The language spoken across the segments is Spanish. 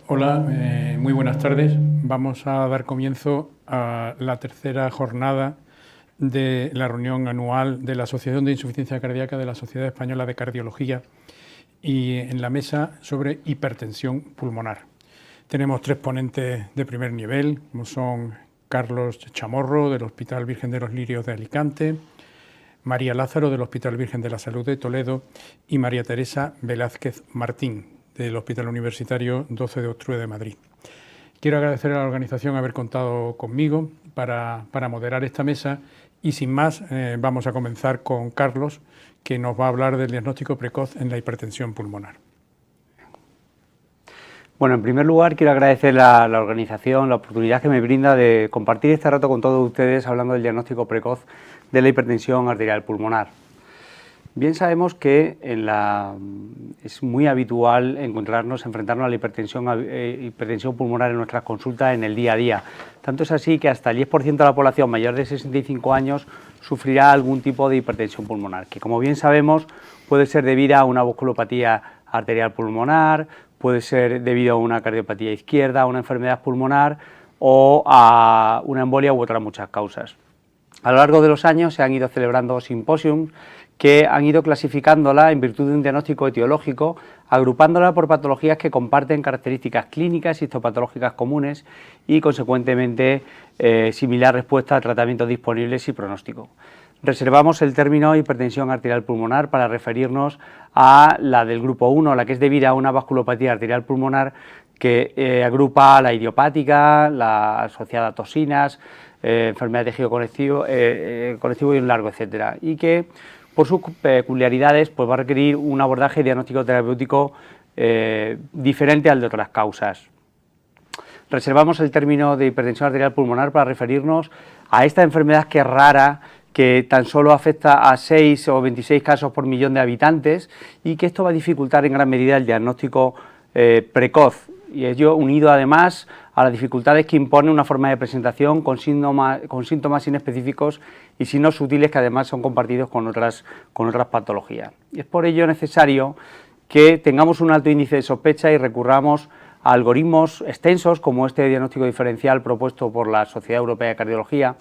Hola, muy buenas tardes. Vamos a dar comienzo a la tercera jornada de la reunión anual de la Asociación de Insuficiencia Cardíaca de la Sociedad Española de Cardiología y en la mesa sobre hipertensión pulmonar. Tenemos tres ponentes de primer nivel, como son Carlos Chamorro, del Hospital Virgen de los Lirios de Alicante, María Lázaro, del Hospital Virgen de la Salud de Toledo, y María Teresa Velázquez Martín, del Hospital Universitario 12 de Octubre de Madrid. Quiero agradecer a la organización haber contado conmigo para moderar esta mesa y sin más vamos a comenzar con Carlos, que nos va a hablar del diagnóstico precoz en la hipertensión pulmonar. Bueno, en primer lugar quiero agradecer a la organización la oportunidad que me brinda de compartir este rato con todos ustedes hablando del diagnóstico precoz de la hipertensión arterial pulmonar. Bien sabemos que es muy habitual enfrentarnos a la hipertensión pulmonar en nuestras consultas en el día a día. Tanto es así que hasta el 10% de la población mayor de 65 años sufrirá algún tipo de hipertensión pulmonar, que como bien sabemos puede ser debida a una vasculopatía arterial pulmonar, puede ser debido a una cardiopatía izquierda, a una enfermedad pulmonar o a una embolia u otras muchas causas. A lo largo de los años se han ido celebrando simposios que han ido clasificándola en virtud de un diagnóstico etiológico, agrupándola por patologías que comparten características clínicas y histopatológicas comunes y, consecuentemente, similar respuesta a tratamientos disponibles y pronóstico. Reservamos el término hipertensión arterial pulmonar para referirnos a la del grupo 1, la que es debida a una vasculopatía arterial pulmonar que agrupa la idiopática, la asociada a toxinas, enfermedad de tejido conectivo y un largo etcétera, y que por sus peculiaridades pues va a requerir un abordaje diagnóstico terapéutico diferente al de otras causas. Reservamos el término de hipertensión arterial pulmonar para referirnos a esta enfermedad que es rara, que tan solo afecta a 6 o 26 casos por millón de habitantes y que esto va a dificultar en gran medida el diagnóstico precoz, y ello unido además a las dificultades que impone una forma de presentación con síntomas inespecíficos y signos sutiles que además son compartidos con otras patologías. Y es por ello necesario que tengamos un alto índice de sospecha y recurramos a algoritmos extensos como este diagnóstico diferencial propuesto por la Sociedad Europea de Cardiología,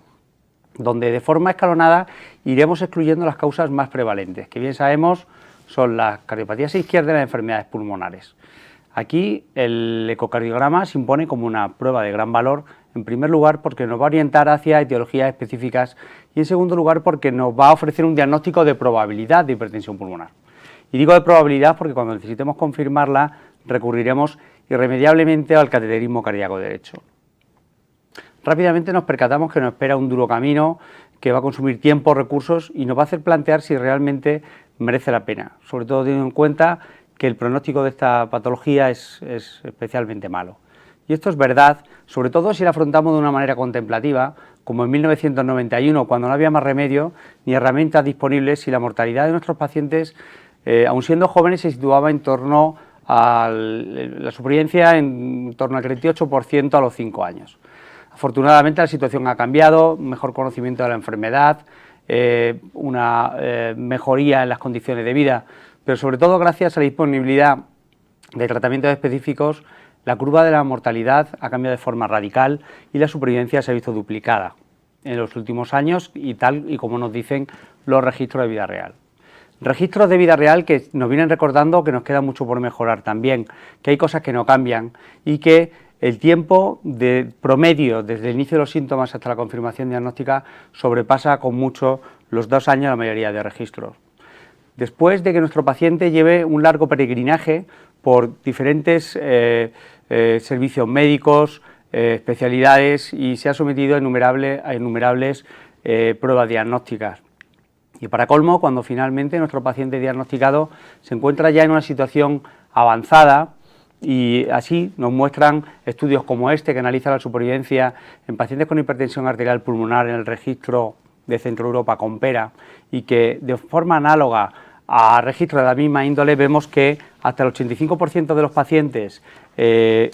donde de forma escalonada iremos excluyendo las causas más prevalentes, que bien sabemos son las cardiopatías izquierdas y las enfermedades pulmonares. Aquí el ecocardiograma se impone como una prueba de gran valor, en primer lugar porque nos va a orientar hacia etiologías específicas y en segundo lugar porque nos va a ofrecer un diagnóstico de probabilidad de hipertensión pulmonar. Y digo de probabilidad porque cuando necesitemos confirmarla recurriremos irremediablemente al cateterismo cardíaco derecho. Rápidamente nos percatamos que nos espera un duro camino que va a consumir tiempo, recursos y nos va a hacer plantear si realmente merece la pena, sobre todo teniendo en cuenta que el pronóstico de esta patología es especialmente malo. Y esto es verdad, sobre todo si la afrontamos de una manera contemplativa, como en 1991, cuando no había más remedio ni herramientas disponibles y la mortalidad de nuestros pacientes, aun siendo jóvenes, se situaba en torno a la supervivencia en torno al 38% a los 5 años. Afortunadamente la situación ha cambiado, un mejor conocimiento de la enfermedad, una mejoría en las condiciones de vida, pero sobre todo gracias a la disponibilidad de tratamientos específicos, la curva de la mortalidad ha cambiado de forma radical y la supervivencia se ha visto duplicada en los últimos años y tal y como nos dicen los registros de vida real. Registros de vida real que nos vienen recordando que nos queda mucho por mejorar también, que hay cosas que no cambian y que el tiempo de promedio desde el inicio de los síntomas hasta la confirmación diagnóstica sobrepasa con mucho los 2 años la mayoría de registros. Después de que nuestro paciente lleve un largo peregrinaje por diferentes servicios médicos, especialidades y se ha sometido a innumerables pruebas diagnósticas. Y para colmo, cuando finalmente nuestro paciente diagnosticado se encuentra ya en una situación avanzada, y así nos muestran estudios como este que analiza la supervivencia en pacientes con hipertensión arterial pulmonar en el registro de Centro Europa COMPERA y que de forma análoga a registros de la misma índole vemos que hasta el 85% de los pacientes el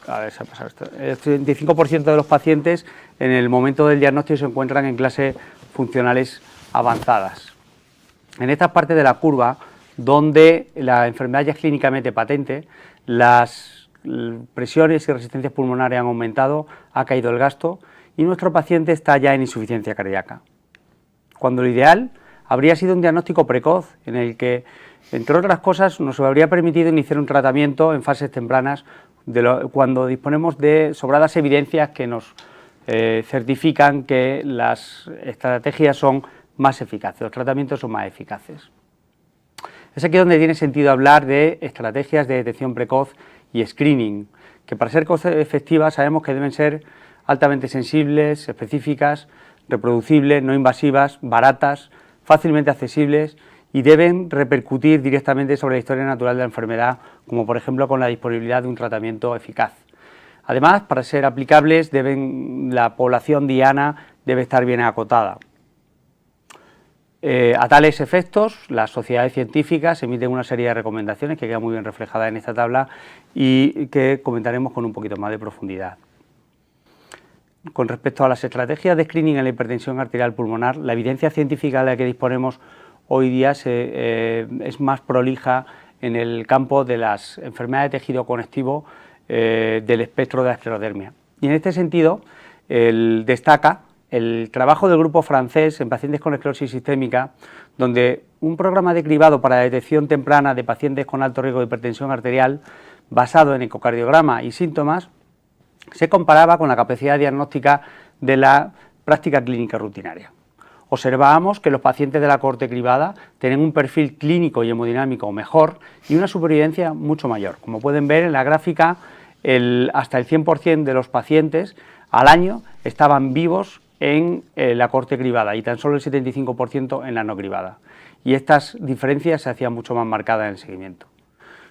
85% de los pacientes en el momento del diagnóstico se encuentran en clases funcionales avanzadas. En esta parte de la curva, donde la enfermedad ya es clínicamente patente, las presiones y resistencias pulmonares han aumentado, ha caído el gasto y nuestro paciente está ya en insuficiencia cardíaca. Cuando lo ideal habría sido un diagnóstico precoz en el que, entre otras cosas, nos habría permitido iniciar un tratamiento en fases tempranas cuando disponemos de sobradas evidencias que nos certifican que las estrategias son más eficaces, los tratamientos son más eficaces. Es aquí donde tiene sentido hablar de estrategias de detección precoz y screening, que para ser efectivas sabemos que deben ser altamente sensibles, específicas, reproducibles, no invasivas, baratas, fácilmente accesibles y deben repercutir directamente sobre la historia natural de la enfermedad, como por ejemplo con la disponibilidad de un tratamiento eficaz. Además, para ser aplicables, la población diana debe estar bien acotada. A tales efectos, las sociedades científicas emiten una serie de recomendaciones que quedan muy bien reflejadas en esta tabla y que comentaremos con un poquito más de profundidad. Con respecto a las estrategias de screening en la hipertensión arterial pulmonar, la evidencia científica de la que disponemos hoy día es más prolija en el campo de las enfermedades de tejido conectivo del espectro de la esclerodermia. Y en este sentido, destaca el trabajo del grupo francés en pacientes con esclerosis sistémica, donde un programa de cribado para la detección temprana de pacientes con alto riesgo de hipertensión arterial, basado en ecocardiograma y síntomas, se comparaba con la capacidad diagnóstica de la práctica clínica rutinaria. Observábamos que los pacientes de la cohorte cribada tienen un perfil clínico y hemodinámico mejor y una supervivencia mucho mayor. Como pueden ver en la gráfica, hasta el 100% de los pacientes al año estaban vivos en la cohorte cribada y tan solo el 75% en la no cribada. Y estas diferencias se hacían mucho más marcadas en el seguimiento.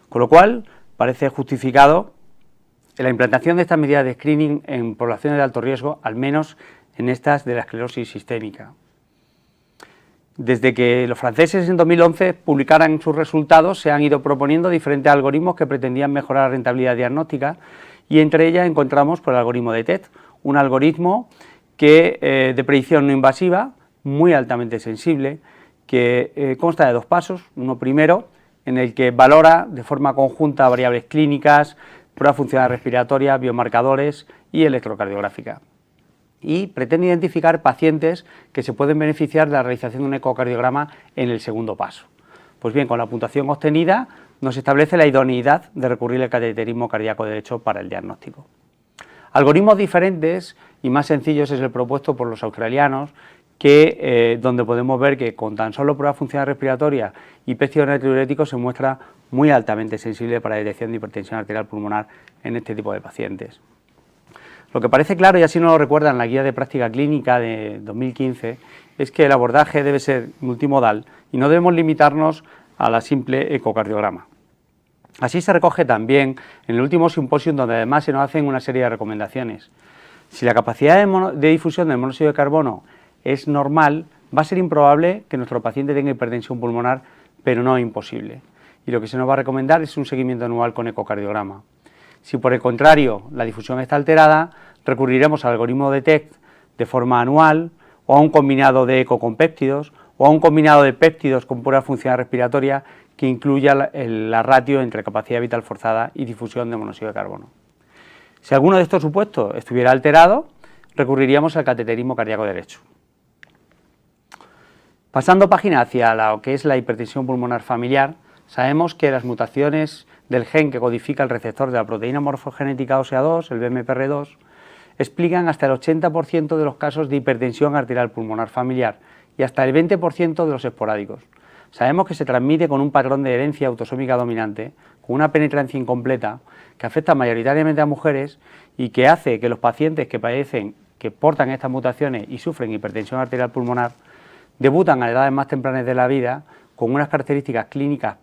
Con lo cual, parece justificado la implantación de estas medidas de screening en poblaciones de alto riesgo, al menos en estas de la esclerosis sistémica. Desde que los franceses en 2011 publicaran sus resultados, se han ido proponiendo diferentes algoritmos que pretendían mejorar la rentabilidad diagnóstica y entre ellas encontramos el algoritmo de TET, un algoritmo de predicción no invasiva, muy altamente sensible, que consta de dos pasos. Uno primero, en el que valora de forma conjunta variables clínicas, pruebas funcionales respiratorias, biomarcadores y electrocardiográfica. Y pretende identificar pacientes que se pueden beneficiar de la realización de un ecocardiograma en el segundo paso. Pues bien, con la puntuación obtenida nos establece la idoneidad de recurrir al cateterismo cardíaco derecho para el diagnóstico. Algoritmos diferentes y más sencillos es el propuesto por los australianos, donde podemos ver que con tan solo pruebas funcionales respiratorias y péptidos natriuréticos se muestra muy altamente sensible para la detección de hipertensión arterial pulmonar en este tipo de pacientes. Lo que parece claro, y así nos lo recuerda en la guía de práctica clínica de 2015, es que el abordaje debe ser multimodal y no debemos limitarnos a la simple ecocardiograma. Así se recoge también en el último simposio, donde además se nos hacen una serie de recomendaciones. Si la capacidad de difusión del monóxido de carbono es normal, va a ser improbable que nuestro paciente tenga hipertensión pulmonar, pero no imposible. Y lo que se nos va a recomendar es un seguimiento anual con ecocardiograma. Si por el contrario la difusión está alterada, recurriremos al algoritmo de TET de forma anual, o a un combinado de eco con péptidos, o a un combinado de péptidos con prueba funcional respiratoria que incluya la ratio entre capacidad vital forzada y difusión de monóxido de carbono. Si alguno de estos supuestos estuviera alterado, recurriríamos al cateterismo cardíaco derecho. Pasando página hacia lo que es la hipertensión pulmonar familiar, sabemos que las mutaciones del gen que codifica el receptor de la proteína morfogenética ósea 2, el BMPR2, explican hasta el 80% de los casos de hipertensión arterial pulmonar familiar y hasta el 20% de los esporádicos. Sabemos que se transmite con un patrón de herencia autosómica dominante, con una penetrancia incompleta, que afecta mayoritariamente a mujeres y que hace que los pacientes que portan estas mutaciones y sufren hipertensión arterial pulmonar, debutan a edades más tempranas de la vida con unas características clínicas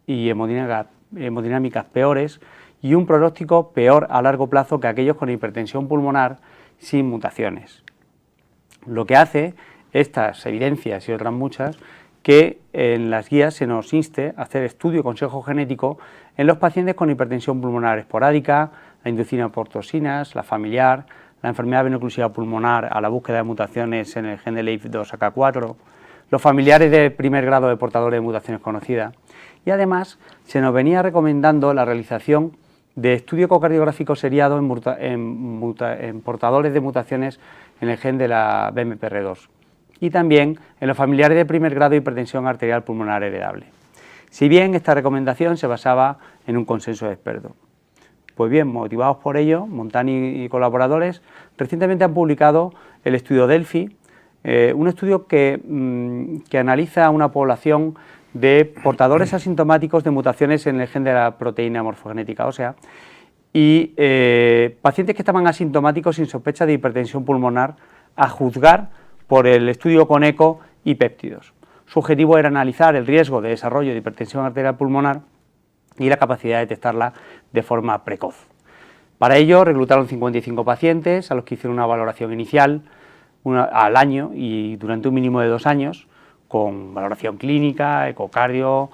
y hemodinámicas peores y un pronóstico peor a largo plazo que aquellos con hipertensión pulmonar sin mutaciones. Lo que hace estas evidencias y otras muchas que en las guías se nos inste a hacer estudio y consejo genético en los pacientes con hipertensión pulmonar esporádica, la inducina por toxinas, la familiar, la enfermedad veno-oclusiva pulmonar a la búsqueda de mutaciones en el gen de LAIF2AK4, los familiares de primer grado de portadores de mutaciones conocidas. Y además se nos venía recomendando la realización de estudio ecocardiográfico seriado en portadores de mutaciones en el gen de la BMPR2 y también en los familiares de primer grado de hipertensión arterial pulmonar heredable. Si bien esta recomendación se basaba en un consenso de expertos. Pues bien, motivados por ello, Montani y colaboradores recientemente han publicado el estudio Delphi, un estudio que analiza a una población de portadores asintomáticos de mutaciones en el gen de la proteína morfogenética ósea y pacientes que estaban asintomáticos sin sospecha de hipertensión pulmonar a juzgar por el estudio con eco y péptidos. Su objetivo era analizar el riesgo de desarrollo de hipertensión arterial pulmonar y la capacidad de detectarla de forma precoz. Para ello reclutaron 55 pacientes a los que hicieron una valoración inicial al año y durante un mínimo de 2 años, con valoración clínica, ecocardio,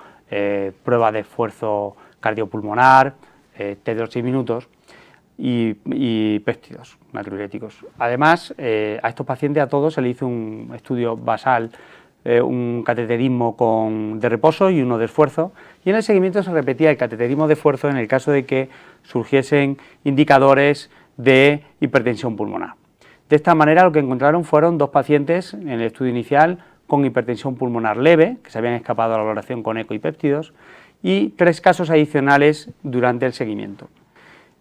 prueba de esfuerzo cardiopulmonar, test de los 6 minutos y péptidos natriuréticos. Además, a estos pacientes a todos se le hizo un estudio basal, un cateterismo de reposo y uno de esfuerzo, y en el seguimiento se repetía el cateterismo de esfuerzo en el caso de que surgiesen indicadores de hipertensión pulmonar. De esta manera lo que encontraron fueron 2 pacientes en el estudio inicial con hipertensión pulmonar leve, que se habían escapado a la valoración con eco y péptidos, y 3 casos adicionales durante el seguimiento.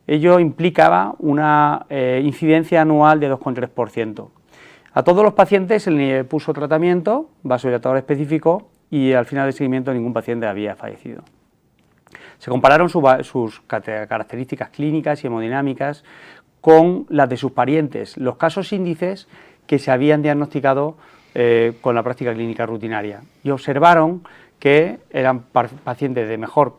Ello implicaba una incidencia anual de 2,3%. A todos los pacientes se les puso tratamiento vasodilatador específico y al final del seguimiento ningún paciente había fallecido. Se compararon sus características clínicas y hemodinámicas con las de sus parientes, los casos índices que se habían diagnosticado con la práctica clínica rutinaria, y observaron que eran pacientes de mejor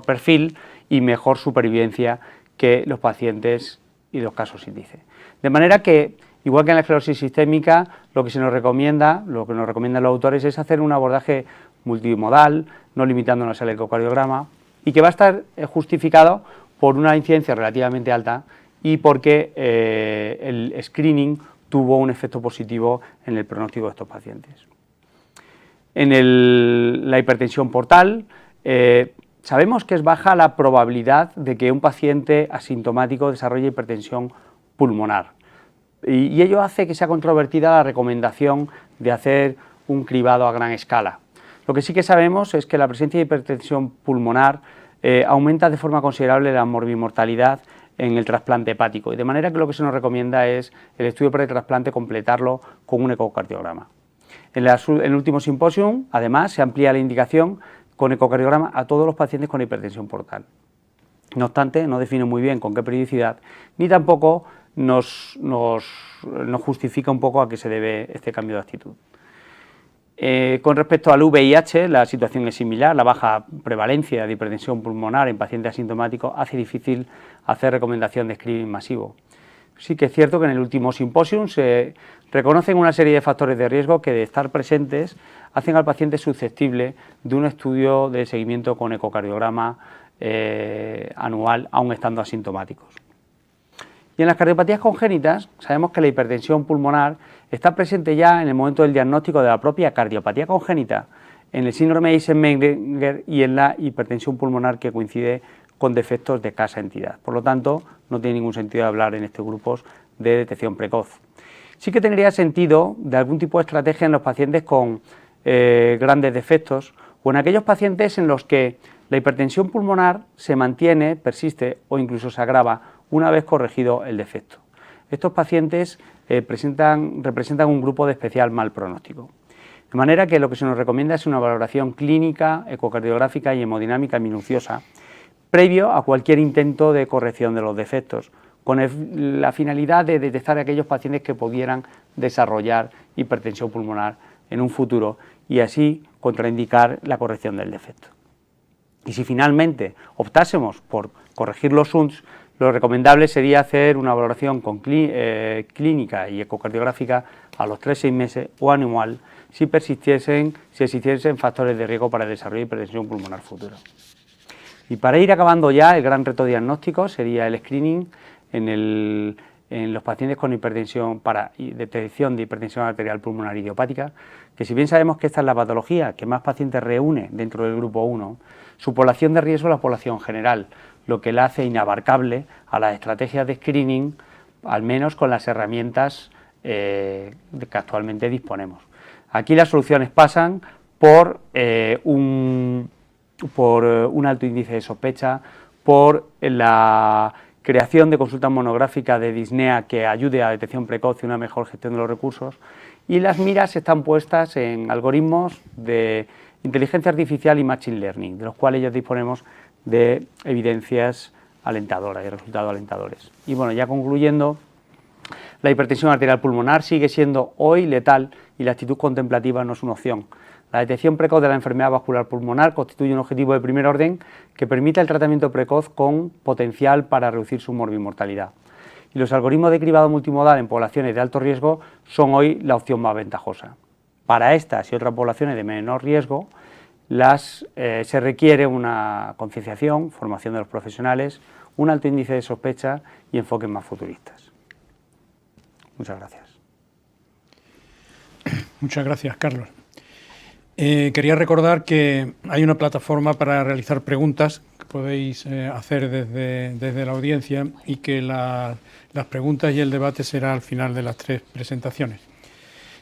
perfil y mejor supervivencia que los pacientes y los casos índice. De manera que, igual que en la esclerosis sistémica, lo que nos recomiendan los autores es hacer un abordaje multimodal, no limitándonos al ecocardiograma, y que va a estar justificado por una incidencia relativamente alta y porque el screening tuvo un efecto positivo en el pronóstico de estos pacientes. En la hipertensión portal, sabemos que es baja la probabilidad de que un paciente asintomático desarrolle hipertensión pulmonar. Y ello hace que sea controvertida la recomendación de hacer un cribado a gran escala. Lo que sí que sabemos es que la presencia de hipertensión pulmonar aumenta de forma considerable la morbimortalidad en el trasplante hepático, y de manera que lo que se nos recomienda es el estudio pretrasplante completarlo con un ecocardiograma. En el último simposium, además, se amplía la indicación con ecocardiograma a todos los pacientes con hipertensión portal. No obstante, no define muy bien con qué periodicidad, ni tampoco nos justifica un poco a qué se debe este cambio de actitud. Con respecto al VIH, la situación es similar. La baja prevalencia de hipertensión pulmonar en pacientes asintomáticos hace difícil hacer recomendación de screening masivo. Sí que es cierto que en el último simposium se reconocen una serie de factores de riesgo que, de estar presentes, hacen al paciente susceptible de un estudio de seguimiento con ecocardiograma anual, aun estando asintomáticos. Y en las cardiopatías congénitas sabemos que la hipertensión pulmonar está presente ya en el momento del diagnóstico de la propia cardiopatía congénita, en el síndrome de Eisenmenger y en la hipertensión pulmonar que coincide con defectos de escasa entidad. Por lo tanto, no tiene ningún sentido hablar en estos grupos de detección precoz. Sí que tendría sentido de algún tipo de estrategia en los pacientes con grandes defectos o en aquellos pacientes en los que la hipertensión pulmonar se mantiene, persiste o incluso se agrava una vez corregido el defecto. Estos pacientes representan un grupo de especial mal pronóstico. De manera que lo que se nos recomienda es una valoración clínica, ecocardiográfica y hemodinámica minuciosa, previo a cualquier intento de corrección de los defectos, con la finalidad de detectar a aquellos pacientes que pudieran desarrollar hipertensión pulmonar en un futuro y así contraindicar la corrección del defecto. Y si finalmente optásemos por corregir los SUNTs, lo recomendable sería hacer una valoración clínica y ecocardiográfica a los 3-6 meses o anual si existiesen factores de riesgo para el desarrollo de hipertensión pulmonar futura. Y para ir acabando ya, el gran reto diagnóstico sería el screening en en los pacientes con hipertensión para detección de hipertensión arterial pulmonar idiopática, que si bien sabemos que esta es la patología que más pacientes reúne dentro del grupo 1, su población de riesgo es la población general, lo que la hace inabarcable a las estrategias de screening, al menos con las herramientas que actualmente disponemos. Aquí las soluciones pasan por un alto índice de sospecha, por la creación de consultas monográficas de disnea que ayude a la detección precoz y una mejor gestión de los recursos, y las miras están puestas en algoritmos de inteligencia artificial y machine learning, de los cuales ya disponemos de evidencias alentadoras y resultados alentadores. Y bueno, ya concluyendo, la hipertensión arterial pulmonar sigue siendo hoy letal y la actitud contemplativa no es una opción. La detección precoz de la enfermedad vascular pulmonar constituye un objetivo de primer orden que permite el tratamiento precoz con potencial para reducir su morbimortalidad. Y los algoritmos de cribado multimodal en poblaciones de alto riesgo son hoy la opción más ventajosa. Para estas y otras poblaciones de menor riesgo, se requiere una concienciación, formación de los profesionales, un alto índice de sospecha y enfoques más futuristas. Muchas gracias. Muchas gracias, Carlos. Quería recordar que hay una plataforma para realizar preguntas que podéis hacer desde la audiencia y que las preguntas y el debate será al final de las 3 presentaciones.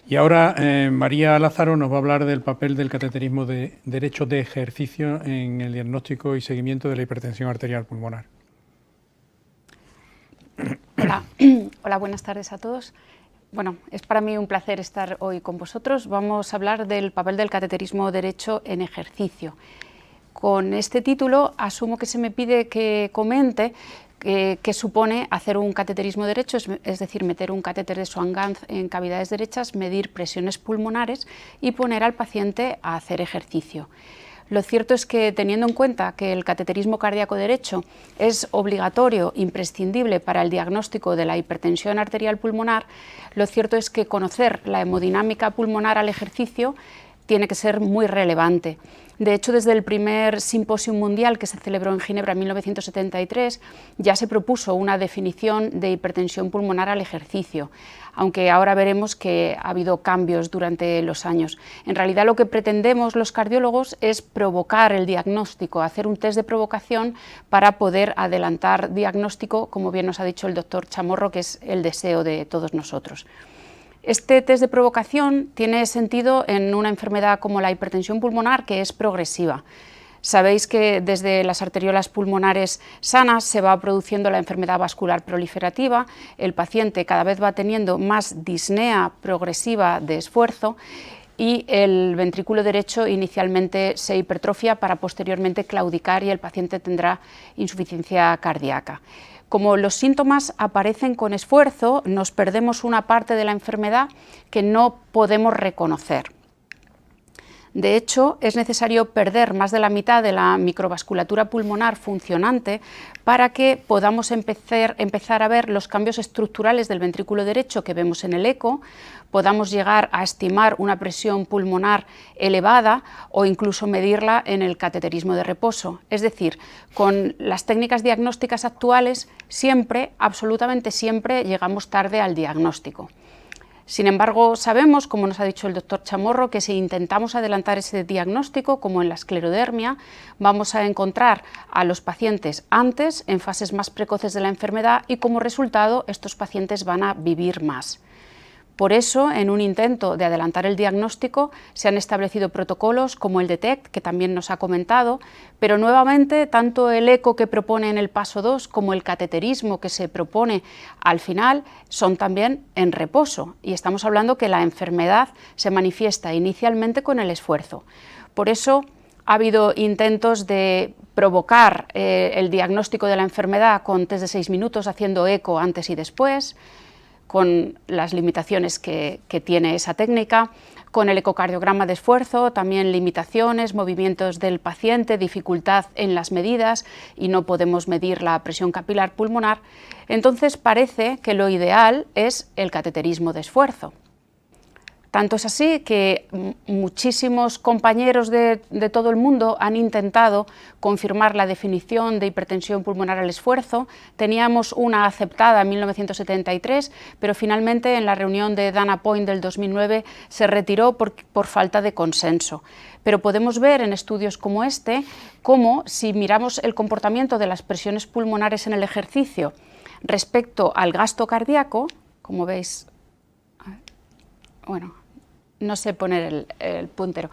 Y ahora María Lázaro nos va a hablar del papel del cateterismo de derecho de ejercicio en el diagnóstico y seguimiento de la hipertensión arterial pulmonar. Hola, buenas tardes a todos. Bueno, es para mí un placer estar hoy con vosotros. Vamos a hablar del papel del cateterismo derecho en ejercicio. Con este título asumo que se me pide que comente qué supone hacer un cateterismo derecho, es decir, meter un catéter de Swan-Ganz en cavidades derechas, medir presiones pulmonares y poner al paciente a hacer ejercicio. Lo cierto es que, teniendo en cuenta que el cateterismo cardíaco derecho es obligatorio, imprescindible para el diagnóstico de la hipertensión arterial pulmonar, lo cierto es que conocer la hemodinámica pulmonar al ejercicio tiene que ser muy relevante. De hecho, desde el primer simposio mundial que se celebró en Ginebra en 1973, ya se propuso una definición de hipertensión pulmonar al ejercicio, aunque ahora veremos que ha habido cambios durante los años. En realidad, lo que pretendemos los cardiólogos es provocar el diagnóstico, hacer un test de provocación para poder adelantar diagnóstico, como bien nos ha dicho el doctor Chamorro, que es el deseo de todos nosotros. Este test de provocación tiene sentido en una enfermedad como la hipertensión pulmonar, que es progresiva. Sabéis que desde las arteriolas pulmonares sanas se va produciendo la enfermedad vascular proliferativa, el paciente cada vez va teniendo más disnea progresiva de esfuerzo y el ventrículo derecho inicialmente se hipertrofia para posteriormente claudicar y el paciente tendrá insuficiencia cardíaca. Como los síntomas aparecen con esfuerzo, nos perdemos una parte de la enfermedad que no podemos reconocer. De hecho, es necesario perder más de la mitad de la microvasculatura pulmonar funcionante para que podamos empezar a ver los cambios estructurales del ventrículo derecho que vemos en el eco, podamos llegar a estimar una presión pulmonar elevada o incluso medirla en el cateterismo de reposo. Es decir, con las técnicas diagnósticas actuales siempre, absolutamente siempre, llegamos tarde al diagnóstico. Sin embargo, sabemos, como nos ha dicho el doctor Chamorro, que si intentamos adelantar ese diagnóstico, como en la esclerodermia, vamos a encontrar a los pacientes antes, en fases más precoces de la enfermedad, y como resultado estos pacientes van a vivir más. Por eso, en un intento de adelantar el diagnóstico, se han establecido protocolos como el DETECT, que también nos ha comentado, pero nuevamente tanto el eco que propone en el paso 2 como el cateterismo que se propone al final son también en reposo, y estamos hablando que la enfermedad se manifiesta inicialmente con el esfuerzo. Por eso ha habido intentos de provocar el diagnóstico de la enfermedad con test de 6 minutos haciendo eco antes y después, con las limitaciones que tiene esa técnica, con el ecocardiograma de esfuerzo, también limitaciones, movimientos del paciente, dificultad en las medidas y no podemos medir la presión capilar pulmonar. Entonces parece que lo ideal es el cateterismo de esfuerzo. Tanto es así que muchísimos compañeros de todo el mundo han intentado confirmar la definición de hipertensión pulmonar al esfuerzo. Teníamos una aceptada en 1973, pero finalmente en la reunión de Dana Point del 2009 se retiró por falta de consenso. Pero podemos ver en estudios como este cómo, si miramos el comportamiento de las presiones pulmonares en el ejercicio respecto al gasto cardíaco, como veis, bueno, no sé poner el puntero,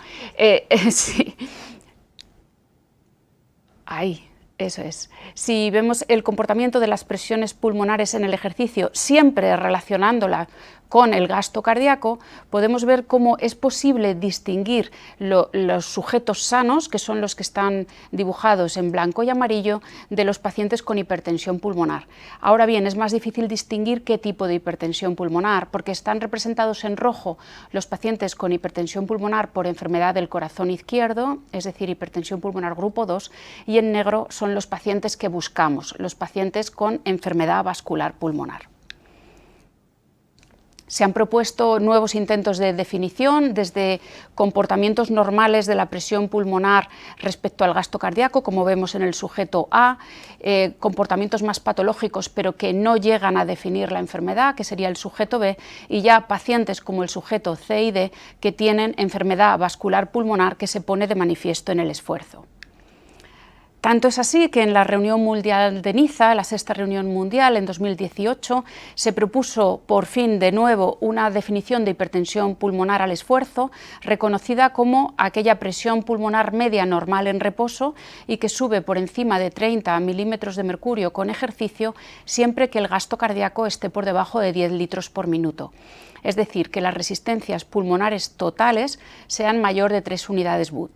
sí. Ahí, eso es. Si vemos el comportamiento de las presiones pulmonares en el ejercicio, siempre relacionándola con el gasto cardíaco, podemos ver cómo es posible distinguir los sujetos sanos, que son los que están dibujados en blanco y amarillo, de los pacientes con hipertensión pulmonar. Ahora bien, es más difícil distinguir qué tipo de hipertensión pulmonar, porque están representados en rojo los pacientes con hipertensión pulmonar por enfermedad del corazón izquierdo, es decir, hipertensión pulmonar grupo 2, y en negro son los pacientes que buscamos, los pacientes con enfermedad vascular pulmonar. Se han propuesto nuevos intentos de definición, desde comportamientos normales de la presión pulmonar respecto al gasto cardíaco, como vemos en el sujeto A, comportamientos más patológicos pero que no llegan a definir la enfermedad, que sería el sujeto B, y ya pacientes como el sujeto C y D, que tienen enfermedad vascular pulmonar que se pone de manifiesto en el esfuerzo. Tanto es así que en la reunión mundial de Niza, la sexta reunión mundial en 2018, se propuso por fin de nuevo una definición de hipertensión pulmonar al esfuerzo, reconocida como aquella presión pulmonar media normal en reposo y que sube por encima de 30 milímetros de mercurio con ejercicio siempre que el gasto cardíaco esté por debajo de 10 litros por minuto. Es decir, que las resistencias pulmonares totales sean mayor de 3 unidades Wood.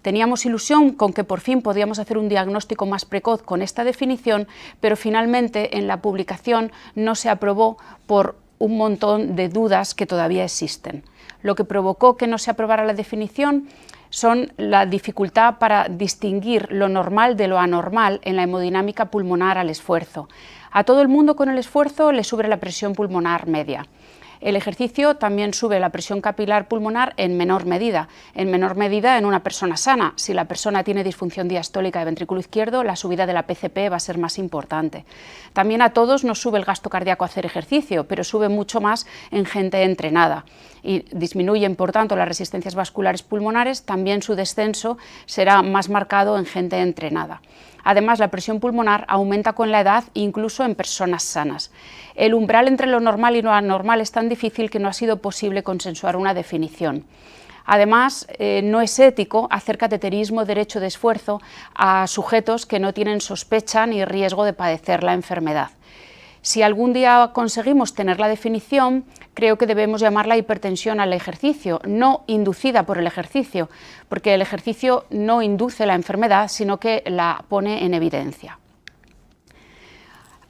Teníamos ilusión con que por fin podíamos hacer un diagnóstico más precoz con esta definición, pero finalmente en la publicación no se aprobó por un montón de dudas que todavía existen. Lo que provocó que no se aprobara la definición son la dificultad para distinguir lo normal de lo anormal en la hemodinámica pulmonar al esfuerzo. A todo el mundo con el esfuerzo le sube la presión pulmonar media. El ejercicio también sube la presión capilar pulmonar en menor medida en una persona sana. Si la persona tiene disfunción diastólica de ventrículo izquierdo, la subida de la PCP va a ser más importante. También a todos nos sube el gasto cardíaco hacer ejercicio, pero sube mucho más en gente entrenada. Y disminuyen, por tanto, las resistencias vasculares pulmonares, también su descenso será más marcado en gente entrenada. Además, la presión pulmonar aumenta con la edad, incluso en personas sanas. El umbral entre lo normal y lo anormal es tan difícil que no ha sido posible consensuar una definición. Además, no es ético hacer cateterismo derecho de esfuerzo a sujetos que no tienen sospecha ni riesgo de padecer la enfermedad. Si algún día conseguimos tener la definición, creo que debemos llamarla hipertensión al ejercicio, no inducida por el ejercicio, porque el ejercicio no induce la enfermedad, sino que la pone en evidencia.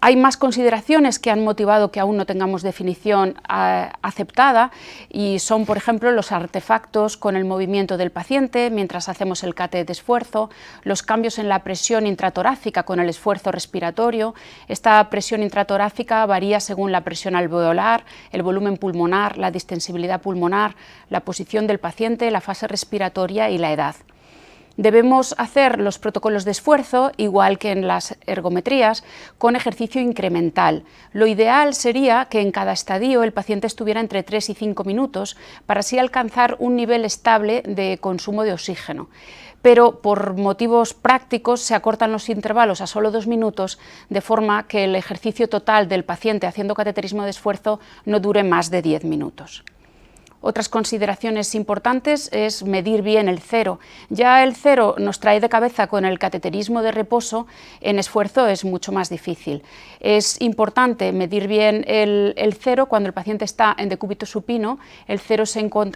Hay más consideraciones que han motivado que aún no tengamos definición aceptada y son, por ejemplo, los artefactos con el movimiento del paciente mientras hacemos el CAT de esfuerzo, los cambios en la presión intratorácica con el esfuerzo respiratorio. Esta presión intratorácica varía según la presión alveolar, el volumen pulmonar, la distensibilidad pulmonar, la posición del paciente, la fase respiratoria y la edad. Debemos hacer los protocolos de esfuerzo, igual que en las ergometrías, con ejercicio incremental. Lo ideal sería que en cada estadio el paciente estuviera entre 3 y 5 minutos para así alcanzar un nivel estable de consumo de oxígeno. Pero por motivos prácticos se acortan los intervalos a solo 2 minutos, de forma que el ejercicio total del paciente haciendo cateterismo de esfuerzo no dure más de 10 minutos. Otras consideraciones importantes es medir bien el cero. Ya el cero nos trae de cabeza con el cateterismo de reposo, en esfuerzo es mucho más difícil. Es importante medir bien el cero cuando el paciente está en decúbito supino. El cero,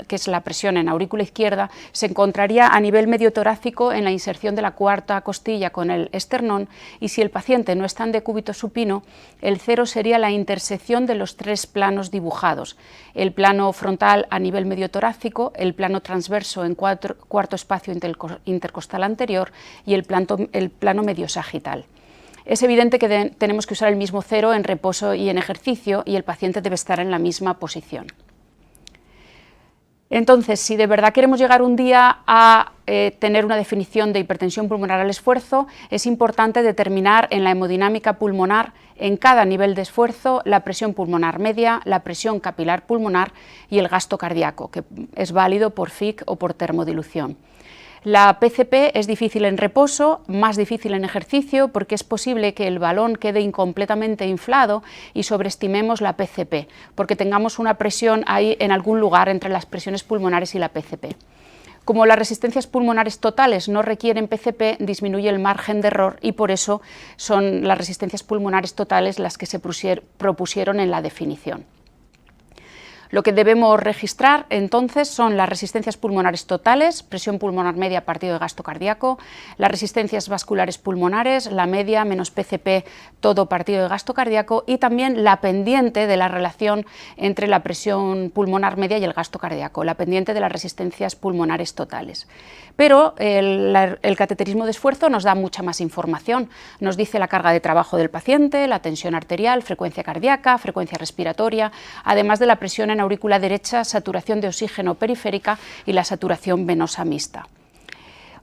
que es la presión en aurícula izquierda, se encontraría a nivel medio torácico en la inserción de la cuarta costilla con el esternón, y si el paciente no está en decúbito supino, el cero sería la intersección de los 3 planos dibujados: el plano frontal a nivel medio torácico, el plano transverso en cuarto espacio intercostal anterior y el plano medio sagital. Es evidente que tenemos que usar el mismo cero en reposo y en ejercicio, y el paciente debe estar en la misma posición. Entonces, si de verdad queremos llegar un día a tener una definición de hipertensión pulmonar al esfuerzo, es importante determinar en la hemodinámica pulmonar, en cada nivel de esfuerzo, la presión pulmonar media, la presión capilar pulmonar y el gasto cardíaco, que es válido por FIC o por termodilución. La PCP es difícil en reposo, más difícil en ejercicio, porque es posible que el balón quede incompletamente inflado y sobreestimemos la PCP, porque tengamos una presión ahí en algún lugar entre las presiones pulmonares y la PCP. Como las resistencias pulmonares totales no requieren PCP, disminuye el margen de error y por eso son las resistencias pulmonares totales las que se propusieron en la definición. Lo que debemos registrar entonces son las resistencias pulmonares totales, presión pulmonar media partido de gasto cardíaco, las resistencias vasculares pulmonares, la media menos PCP todo partido de gasto cardíaco y también la pendiente de la relación entre la presión pulmonar media y el gasto cardíaco, la pendiente de las resistencias pulmonares totales. Pero el cateterismo de esfuerzo nos da mucha más información, nos dice la carga de trabajo del paciente, la tensión arterial, frecuencia cardíaca, frecuencia respiratoria, además de la presión en aurícula derecha, saturación de oxígeno periférica y la saturación venosa mixta.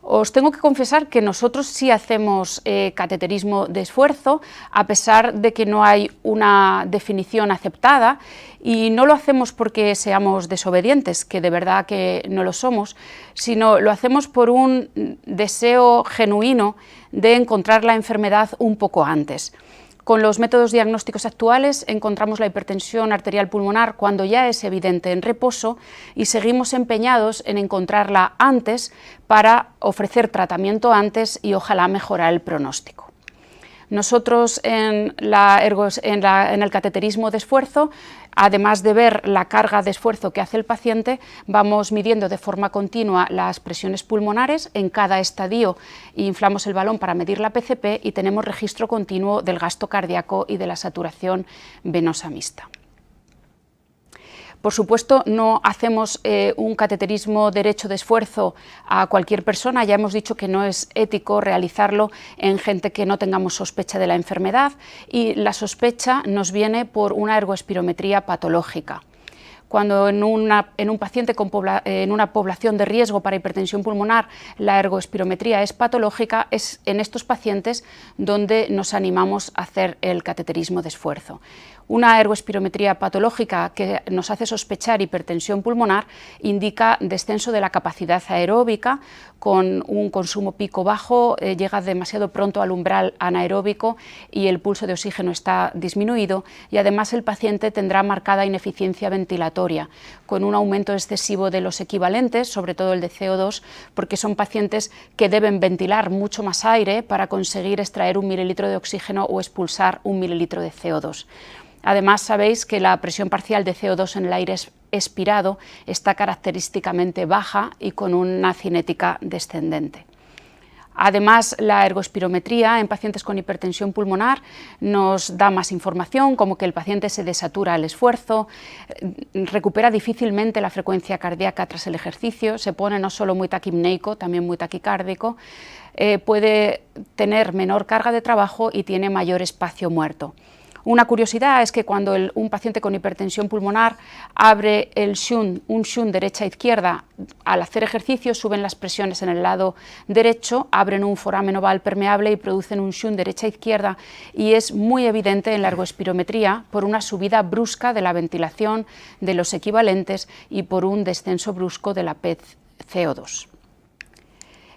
Os tengo que confesar que nosotros sí hacemos cateterismo de esfuerzo, a pesar de que no hay una definición aceptada, y no lo hacemos porque seamos desobedientes, que de verdad que no lo somos, sino lo hacemos por un deseo genuino de encontrar la enfermedad un poco antes. Con los métodos diagnósticos actuales encontramos la hipertensión arterial pulmonar cuando ya es evidente en reposo y seguimos empeñados en encontrarla antes para ofrecer tratamiento antes y ojalá mejorar el pronóstico. Nosotros en el cateterismo de esfuerzo, además de ver la carga de esfuerzo que hace el paciente, vamos midiendo de forma continua las presiones pulmonares. En cada estadio inflamos el balón para medir la PCP y tenemos registro continuo del gasto cardíaco y de la saturación venosa mixta. Por supuesto, no hacemos un cateterismo derecho de esfuerzo a cualquier persona, ya hemos dicho que no es ético realizarlo en gente que no tengamos sospecha de la enfermedad y la sospecha nos viene por una ergoespirometría patológica. Cuando en un paciente en una población de riesgo para hipertensión pulmonar la ergoespirometría es patológica, es en estos pacientes donde nos animamos a hacer el cateterismo de esfuerzo. Una ergoespirometría patológica que nos hace sospechar hipertensión pulmonar indica descenso de la capacidad aeróbica con un consumo pico bajo, llega demasiado pronto al umbral anaeróbico y el pulso de oxígeno está disminuido y además el paciente tendrá marcada ineficiencia ventilatoria con un aumento excesivo de los equivalentes, sobre todo el de CO2, porque son pacientes que deben ventilar mucho más aire para conseguir extraer 1 mililitro de oxígeno o expulsar 1 mililitro de CO2. Además, sabéis que la presión parcial de CO2 en el aire expirado está característicamente baja y con una cinética descendente. Además, la ergoespirometría en pacientes con hipertensión pulmonar nos da más información, como que el paciente se desatura al esfuerzo, recupera difícilmente la frecuencia cardíaca tras el ejercicio, se pone no solo muy taquipneico, también muy taquicárdico, puede tener menor carga de trabajo y tiene mayor espacio muerto. Una curiosidad es que cuando un paciente con hipertensión pulmonar abre un shunt derecha-izquierda, al hacer ejercicio suben las presiones en el lado derecho, abren un foramen oval permeable y producen un shunt derecha-izquierda y es muy evidente en la ergoespirometría por una subida brusca de la ventilación de los equivalentes y por un descenso brusco de la PCO2.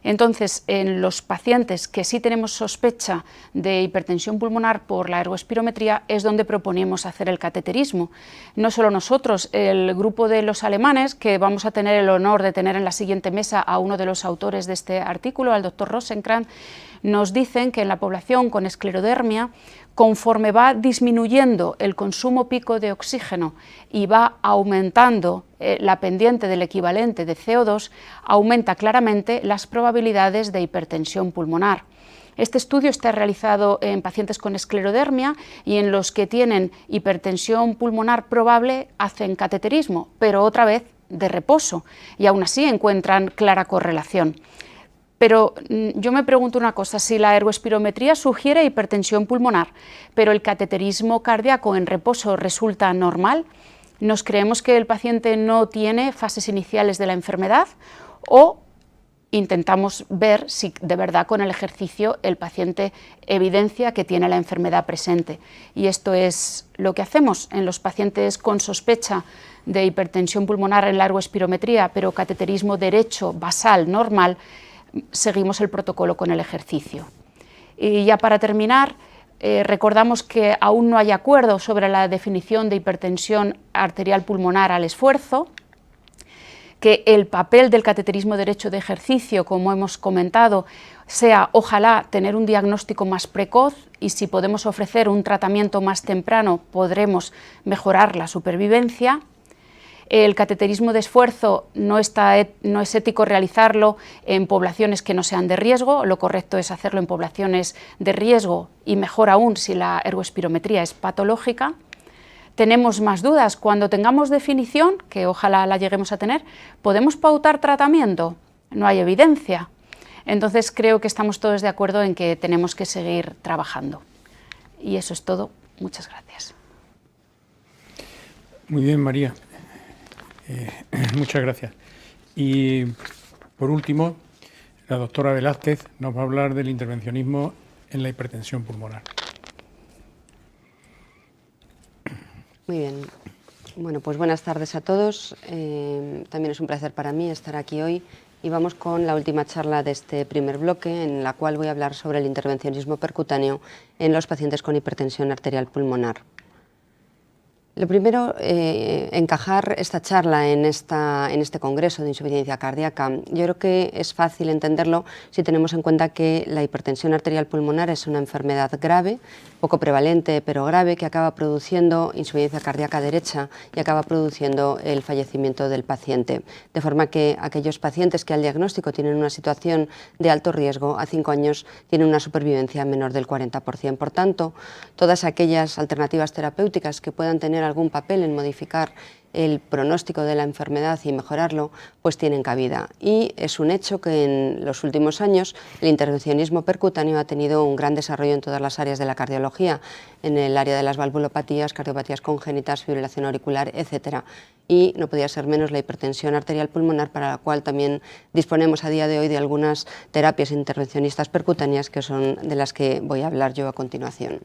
Entonces, en los pacientes que sí tenemos sospecha de hipertensión pulmonar por la ergoespirometría es donde proponemos hacer el cateterismo. No solo nosotros, el grupo de los alemanes, que vamos a tener el honor de tener en la siguiente mesa a uno de los autores de este artículo, al doctor Rosenkrantz, nos dicen que en la población con esclerodermia, conforme va disminuyendo el consumo pico de oxígeno y va aumentando la pendiente del equivalente de CO2, aumenta claramente las probabilidades de hipertensión pulmonar. Este estudio está realizado en pacientes con esclerodermia y en los que tienen hipertensión pulmonar probable hacen cateterismo, pero otra vez de reposo, y aún así encuentran clara correlación. Pero yo me pregunto una cosa, si la ergoespirometría sugiere hipertensión pulmonar, pero el cateterismo cardíaco en reposo resulta normal, nos creemos que el paciente no tiene fases iniciales de la enfermedad o intentamos ver si de verdad con el ejercicio el paciente evidencia que tiene la enfermedad presente. Y esto es lo que hacemos en los pacientes con sospecha de hipertensión pulmonar en largoespirometría, pero cateterismo derecho basal normal, seguimos el protocolo con el ejercicio. Y ya para terminar, recordamos que aún no hay acuerdo sobre la definición de hipertensión arterial pulmonar al esfuerzo, que el papel del cateterismo derecho de ejercicio, como hemos comentado, sea ojalá tener un diagnóstico más precoz y si podemos ofrecer un tratamiento más temprano podremos mejorar la supervivencia. El cateterismo de esfuerzo no es ético realizarlo en poblaciones que no sean de riesgo, lo correcto es hacerlo en poblaciones de riesgo y mejor aún si la ergoespirometría es patológica. Tenemos más dudas, cuando tengamos definición, que ojalá la lleguemos a tener, ¿podemos pautar tratamiento? No hay evidencia. Entonces creo que estamos todos de acuerdo en que tenemos que seguir trabajando. Y eso es todo. Muchas gracias. Muy bien, María. Muchas gracias. Y por último, la doctora Velázquez nos va a hablar del intervencionismo en la hipertensión pulmonar. Muy bien. Bueno, pues buenas tardes a todos. También es un placer para mí estar aquí hoy y vamos con la última charla de este primer bloque, en la cual voy a hablar sobre el intervencionismo percutáneo en los pacientes con hipertensión arterial pulmonar. Lo primero, encajar esta charla en este congreso de insuficiencia cardíaca. Yo creo que es fácil entenderlo si tenemos en cuenta que la hipertensión arterial pulmonar es una enfermedad grave, poco prevalente pero grave, que acaba produciendo insuficiencia cardíaca derecha y acaba produciendo el fallecimiento del paciente. De forma que aquellos pacientes que al diagnóstico tienen una situación de alto riesgo, a 5 años tienen una supervivencia menor del 40%. Por tanto, todas aquellas alternativas terapéuticas que puedan tener algún papel en modificar el pronóstico de la enfermedad y mejorarlo, pues tienen cabida. Y es un hecho que en los últimos años el intervencionismo percutáneo ha tenido un gran desarrollo en todas las áreas de la cardiología, en el área de las valvulopatías, cardiopatías congénitas, fibrilación auricular, etc. Y no podía ser menos la hipertensión arterial pulmonar, para la cual también disponemos a día de hoy de algunas terapias intervencionistas percutáneas, que son de las que voy a hablar yo a continuación.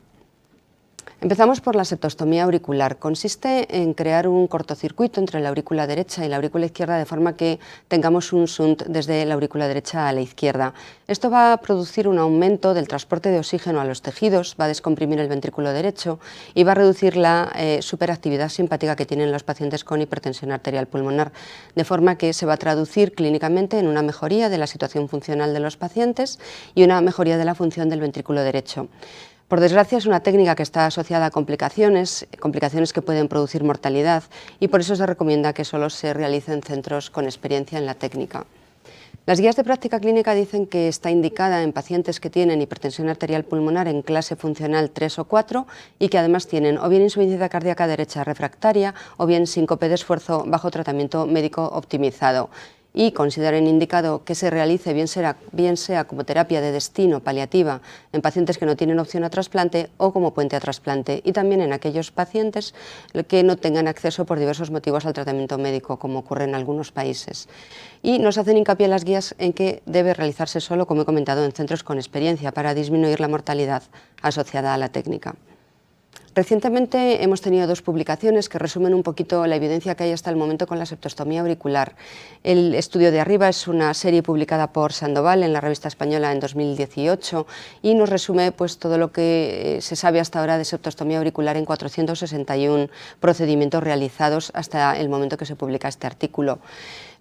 Empezamos por la septostomía auricular. Consiste en crear un cortocircuito entre la aurícula derecha y la aurícula izquierda, de forma que tengamos un shunt desde la aurícula derecha a la izquierda. Esto va a producir un aumento del transporte de oxígeno a los tejidos, va a descomprimir el ventrículo derecho y va a reducir la superactividad simpática que tienen los pacientes con hipertensión arterial pulmonar, de forma que se va a traducir clínicamente en una mejoría de la situación funcional de los pacientes y una mejoría de la función del ventrículo derecho. Por desgracia, es una técnica que está asociada a complicaciones que pueden producir mortalidad, y por eso se recomienda que solo se realice en centros con experiencia en la técnica. Las guías de práctica clínica dicen que está indicada en pacientes que tienen hipertensión arterial pulmonar en clase funcional 3 o 4 y que además tienen o bien insuficiencia cardíaca derecha refractaria o bien síncope de esfuerzo bajo tratamiento médico optimizado. Y consideren indicado que se realice bien sea como terapia de destino paliativa en pacientes que no tienen opción a trasplante o como puente a trasplante, y también en aquellos pacientes que no tengan acceso por diversos motivos al tratamiento médico, como ocurre en algunos países. Y nos hacen hincapié las guías en que debe realizarse solo, como he comentado, en centros con experiencia para disminuir la mortalidad asociada a la técnica. Recientemente hemos tenido 2 publicaciones que resumen un poquito la evidencia que hay hasta el momento con la septostomía auricular. El estudio de arriba es una serie publicada por Sandoval en la Revista Española en 2018 y nos resume pues todo lo que se sabe hasta ahora de septostomía auricular en 461 procedimientos realizados hasta el momento que se publica este artículo.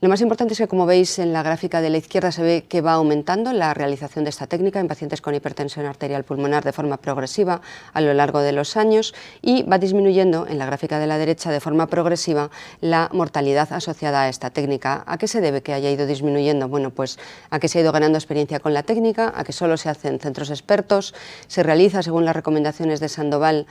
Lo más importante es que, como veis en la gráfica de la izquierda, se ve que va aumentando la realización de esta técnica en pacientes con hipertensión arterial pulmonar de forma progresiva a lo largo de los años, y va disminuyendo en la gráfica de la derecha de forma progresiva la mortalidad asociada a esta técnica. ¿A qué se debe que haya ido disminuyendo? Bueno, pues a que se ha ido ganando experiencia con la técnica, a que solo se hace en centros expertos, se realiza según las recomendaciones de Sandoval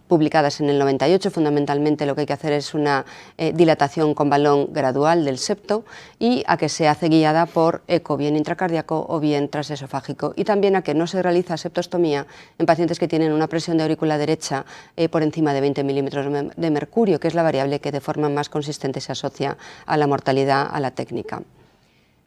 publicadas en el 98. Fundamentalmente lo que hay que hacer es una dilatación con balón gradual del septo y a que se hace guiada por eco, bien intracardíaco o bien transesofágico, y también a que no se realiza septostomía en pacientes que tienen una presión de aurícula derecha por encima de 20 milímetros de mercurio, que es la variable que de forma más consistente se asocia a la mortalidad a la técnica.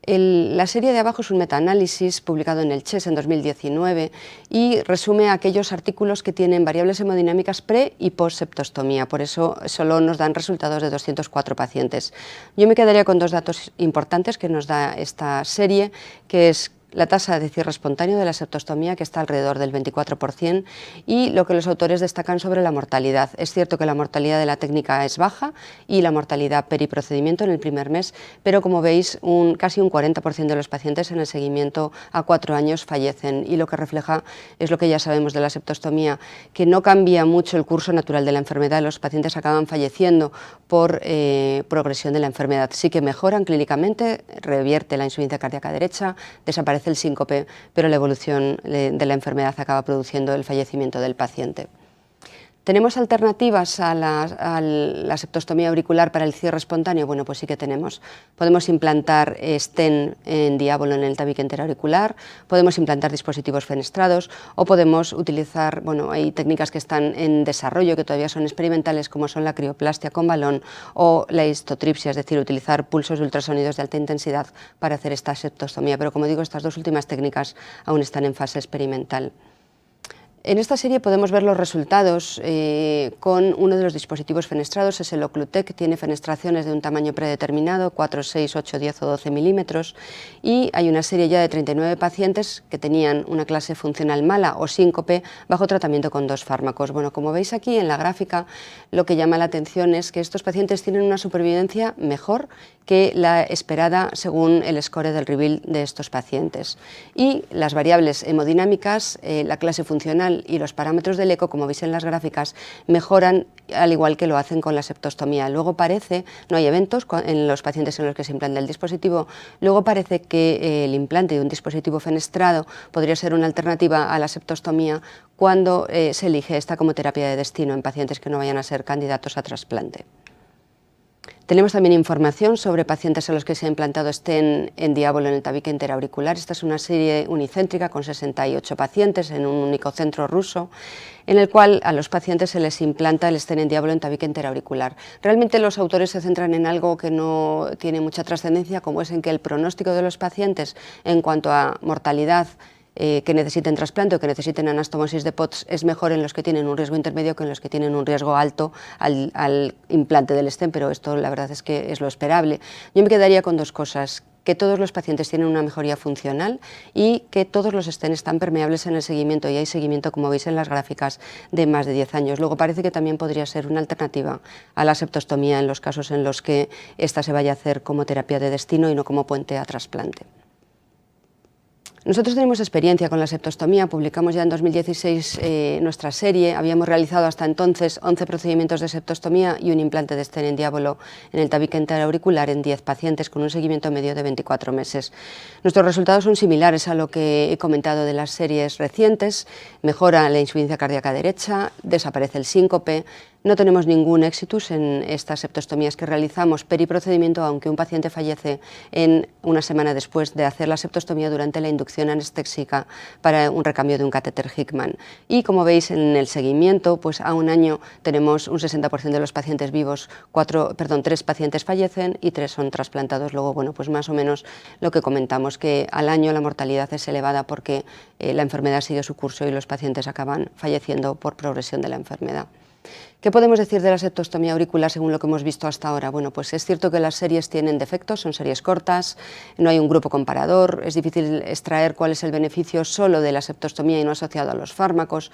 La serie de abajo es un metaanálisis publicado en el CHES en 2019 y resume aquellos artículos que tienen variables hemodinámicas pre y post septostomía, por eso solo nos dan resultados de 204 pacientes. Yo me quedaría con dos datos importantes que nos da esta serie, que es la tasa de cierre espontáneo de la septostomía, que está alrededor del 24%, y lo que los autores destacan sobre la mortalidad. Es cierto que la mortalidad de la técnica es baja y la mortalidad periprocedimiento en el primer mes, pero como veis, casi un 40% de los pacientes en el seguimiento a 4 años fallecen, y lo que refleja es lo que ya sabemos de la septostomía, que no cambia mucho el curso natural de la enfermedad. Los pacientes acaban falleciendo por progresión de la enfermedad. Sí que mejoran clínicamente, revierte la insuficiencia cardíaca derecha, desaparece el síncope, pero la evolución de la enfermedad acaba produciendo el fallecimiento del paciente. ¿Tenemos alternativas a la septostomía auricular para el cierre espontáneo? Bueno, pues sí que tenemos. Podemos implantar stent en diábolo en el tabique interauricular, podemos implantar dispositivos fenestrados o podemos utilizar, bueno, hay técnicas que están en desarrollo, que todavía son experimentales, como son la crioplastia con balón o la histotripsia, es decir, utilizar pulsos de ultrasonidos de alta intensidad para hacer esta septostomía. Pero como digo, estas dos últimas técnicas aún están en fase experimental. En esta serie podemos ver los resultados con uno de los dispositivos fenestrados, es el Occlutech, tiene fenestraciones de un tamaño predeterminado, 4, 6, 8, 10 o 12 milímetros, y hay una serie ya de 39 pacientes que tenían una clase funcional mala o síncope bajo tratamiento con 2 fármacos. Bueno, como veis aquí en la gráfica, lo que llama la atención es que estos pacientes tienen una supervivencia mejor que la esperada según el score del Reveal de estos pacientes. Y las variables hemodinámicas, la clase funcional y los parámetros del eco, como veis en las gráficas, mejoran al igual que lo hacen con la septostomía. Luego parece, no hay eventos en los pacientes en los que se implanta el dispositivo, luego parece que el implante de un dispositivo fenestrado podría ser una alternativa a la septostomía cuando se elige esta como terapia de destino en pacientes que no vayan a ser candidatos a trasplante. Tenemos también información sobre pacientes a los que se ha implantado stent en diábolo en el tabique interauricular. Esta es una serie unicéntrica con 68 pacientes en un único centro ruso, en el cual a los pacientes se les implanta el stent en diábolo en tabique interauricular. Realmente los autores se centran en algo que no tiene mucha trascendencia, como es en que el pronóstico de los pacientes en cuanto a mortalidad que necesiten trasplante o que necesiten anastomosis de POTS es mejor en los que tienen un riesgo intermedio que en los que tienen un riesgo alto al implante del stent, pero esto la verdad es que es lo esperable. Yo me quedaría con dos cosas: que todos los pacientes tienen una mejoría funcional y que todos los stents están permeables en el seguimiento, y hay seguimiento, como veis en las gráficas, de más de 10 años. Luego parece que también podría ser una alternativa a la septostomía en los casos en los que esta se vaya a hacer como terapia de destino y no como puente a trasplante. Nosotros tenemos experiencia con la septostomía, publicamos ya en 2016 nuestra serie, habíamos realizado hasta entonces 11 procedimientos de septostomía y un implante de stent en diábolo en el tabique interauricular en 10 pacientes con un seguimiento medio de 24 meses. Nuestros resultados son similares a lo que he comentado de las series recientes: mejora la insuficiencia cardíaca derecha, desaparece el síncope. No tenemos ningún éxitus en estas septostomías que realizamos periprocedimiento, aunque un paciente fallece en una semana después de hacer la septostomía durante la inducción anestésica para un recambio de un catéter Hickman. Y como veis en el seguimiento, pues a un año tenemos un 60% de los pacientes vivos, 3 pacientes fallecen y 3 son trasplantados. Luego, bueno, pues más o menos lo que comentamos, que al año la mortalidad es elevada porque la enfermedad sigue su curso y los pacientes acaban falleciendo por progresión de la enfermedad. ¿Qué podemos decir de la septostomía auricular según lo que hemos visto hasta ahora? Bueno, pues es cierto que las series tienen defectos, son series cortas, no hay un grupo comparador, es difícil extraer cuál es el beneficio solo de la septostomía y no asociado a los fármacos,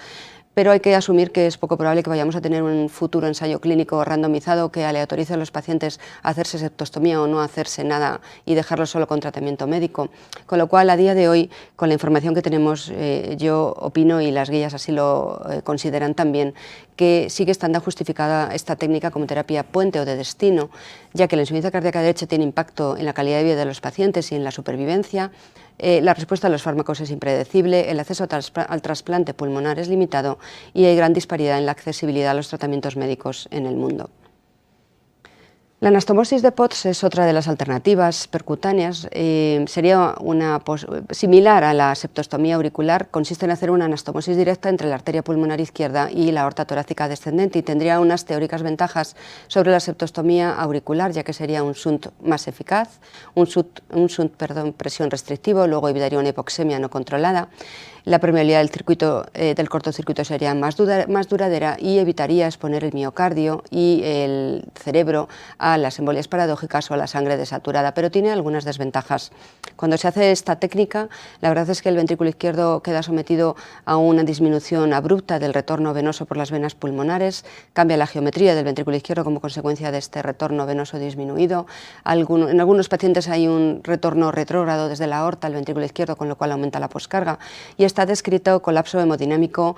pero hay que asumir que es poco probable que vayamos a tener un futuro ensayo clínico randomizado que aleatorice a los pacientes a hacerse septostomía o no hacerse nada y dejarlo solo con tratamiento médico. Con lo cual, a día de hoy, con la información que tenemos, yo opino, y las guías así lo consideran también, que sigue estando justificada esta técnica como terapia puente o de destino, ya que la insuficiencia cardíaca derecha tiene impacto en la calidad de vida de los pacientes y en la supervivencia. La respuesta a los fármacos es impredecible, el acceso al trasplante pulmonar es limitado y hay gran disparidad en la accesibilidad a los tratamientos médicos en el mundo. La anastomosis de Potts es otra de las alternativas percutáneas. Sería similar a la septostomía auricular. Consiste en hacer una anastomosis directa entre la arteria pulmonar izquierda y la aorta torácica descendente, y tendría unas teóricas ventajas sobre la septostomía auricular, ya que sería un shunt más eficaz, un shunt, presión restrictivo, luego evitaría una hipoxemia no controlada. La permeabilidad del cortocircuito sería más duradera y evitaría exponer el miocardio y el cerebro a las embolias paradójicas o a la sangre desaturada, pero tiene algunas desventajas. Cuando se hace esta técnica, la verdad es que el ventrículo izquierdo queda sometido a una disminución abrupta del retorno venoso por las venas pulmonares, cambia la geometría del ventrículo izquierdo como consecuencia de este retorno venoso disminuido. En algunos pacientes hay un retorno retrógrado desde la aorta al ventrículo izquierdo, con lo cual aumenta la poscarga, y está descrito colapso hemodinámico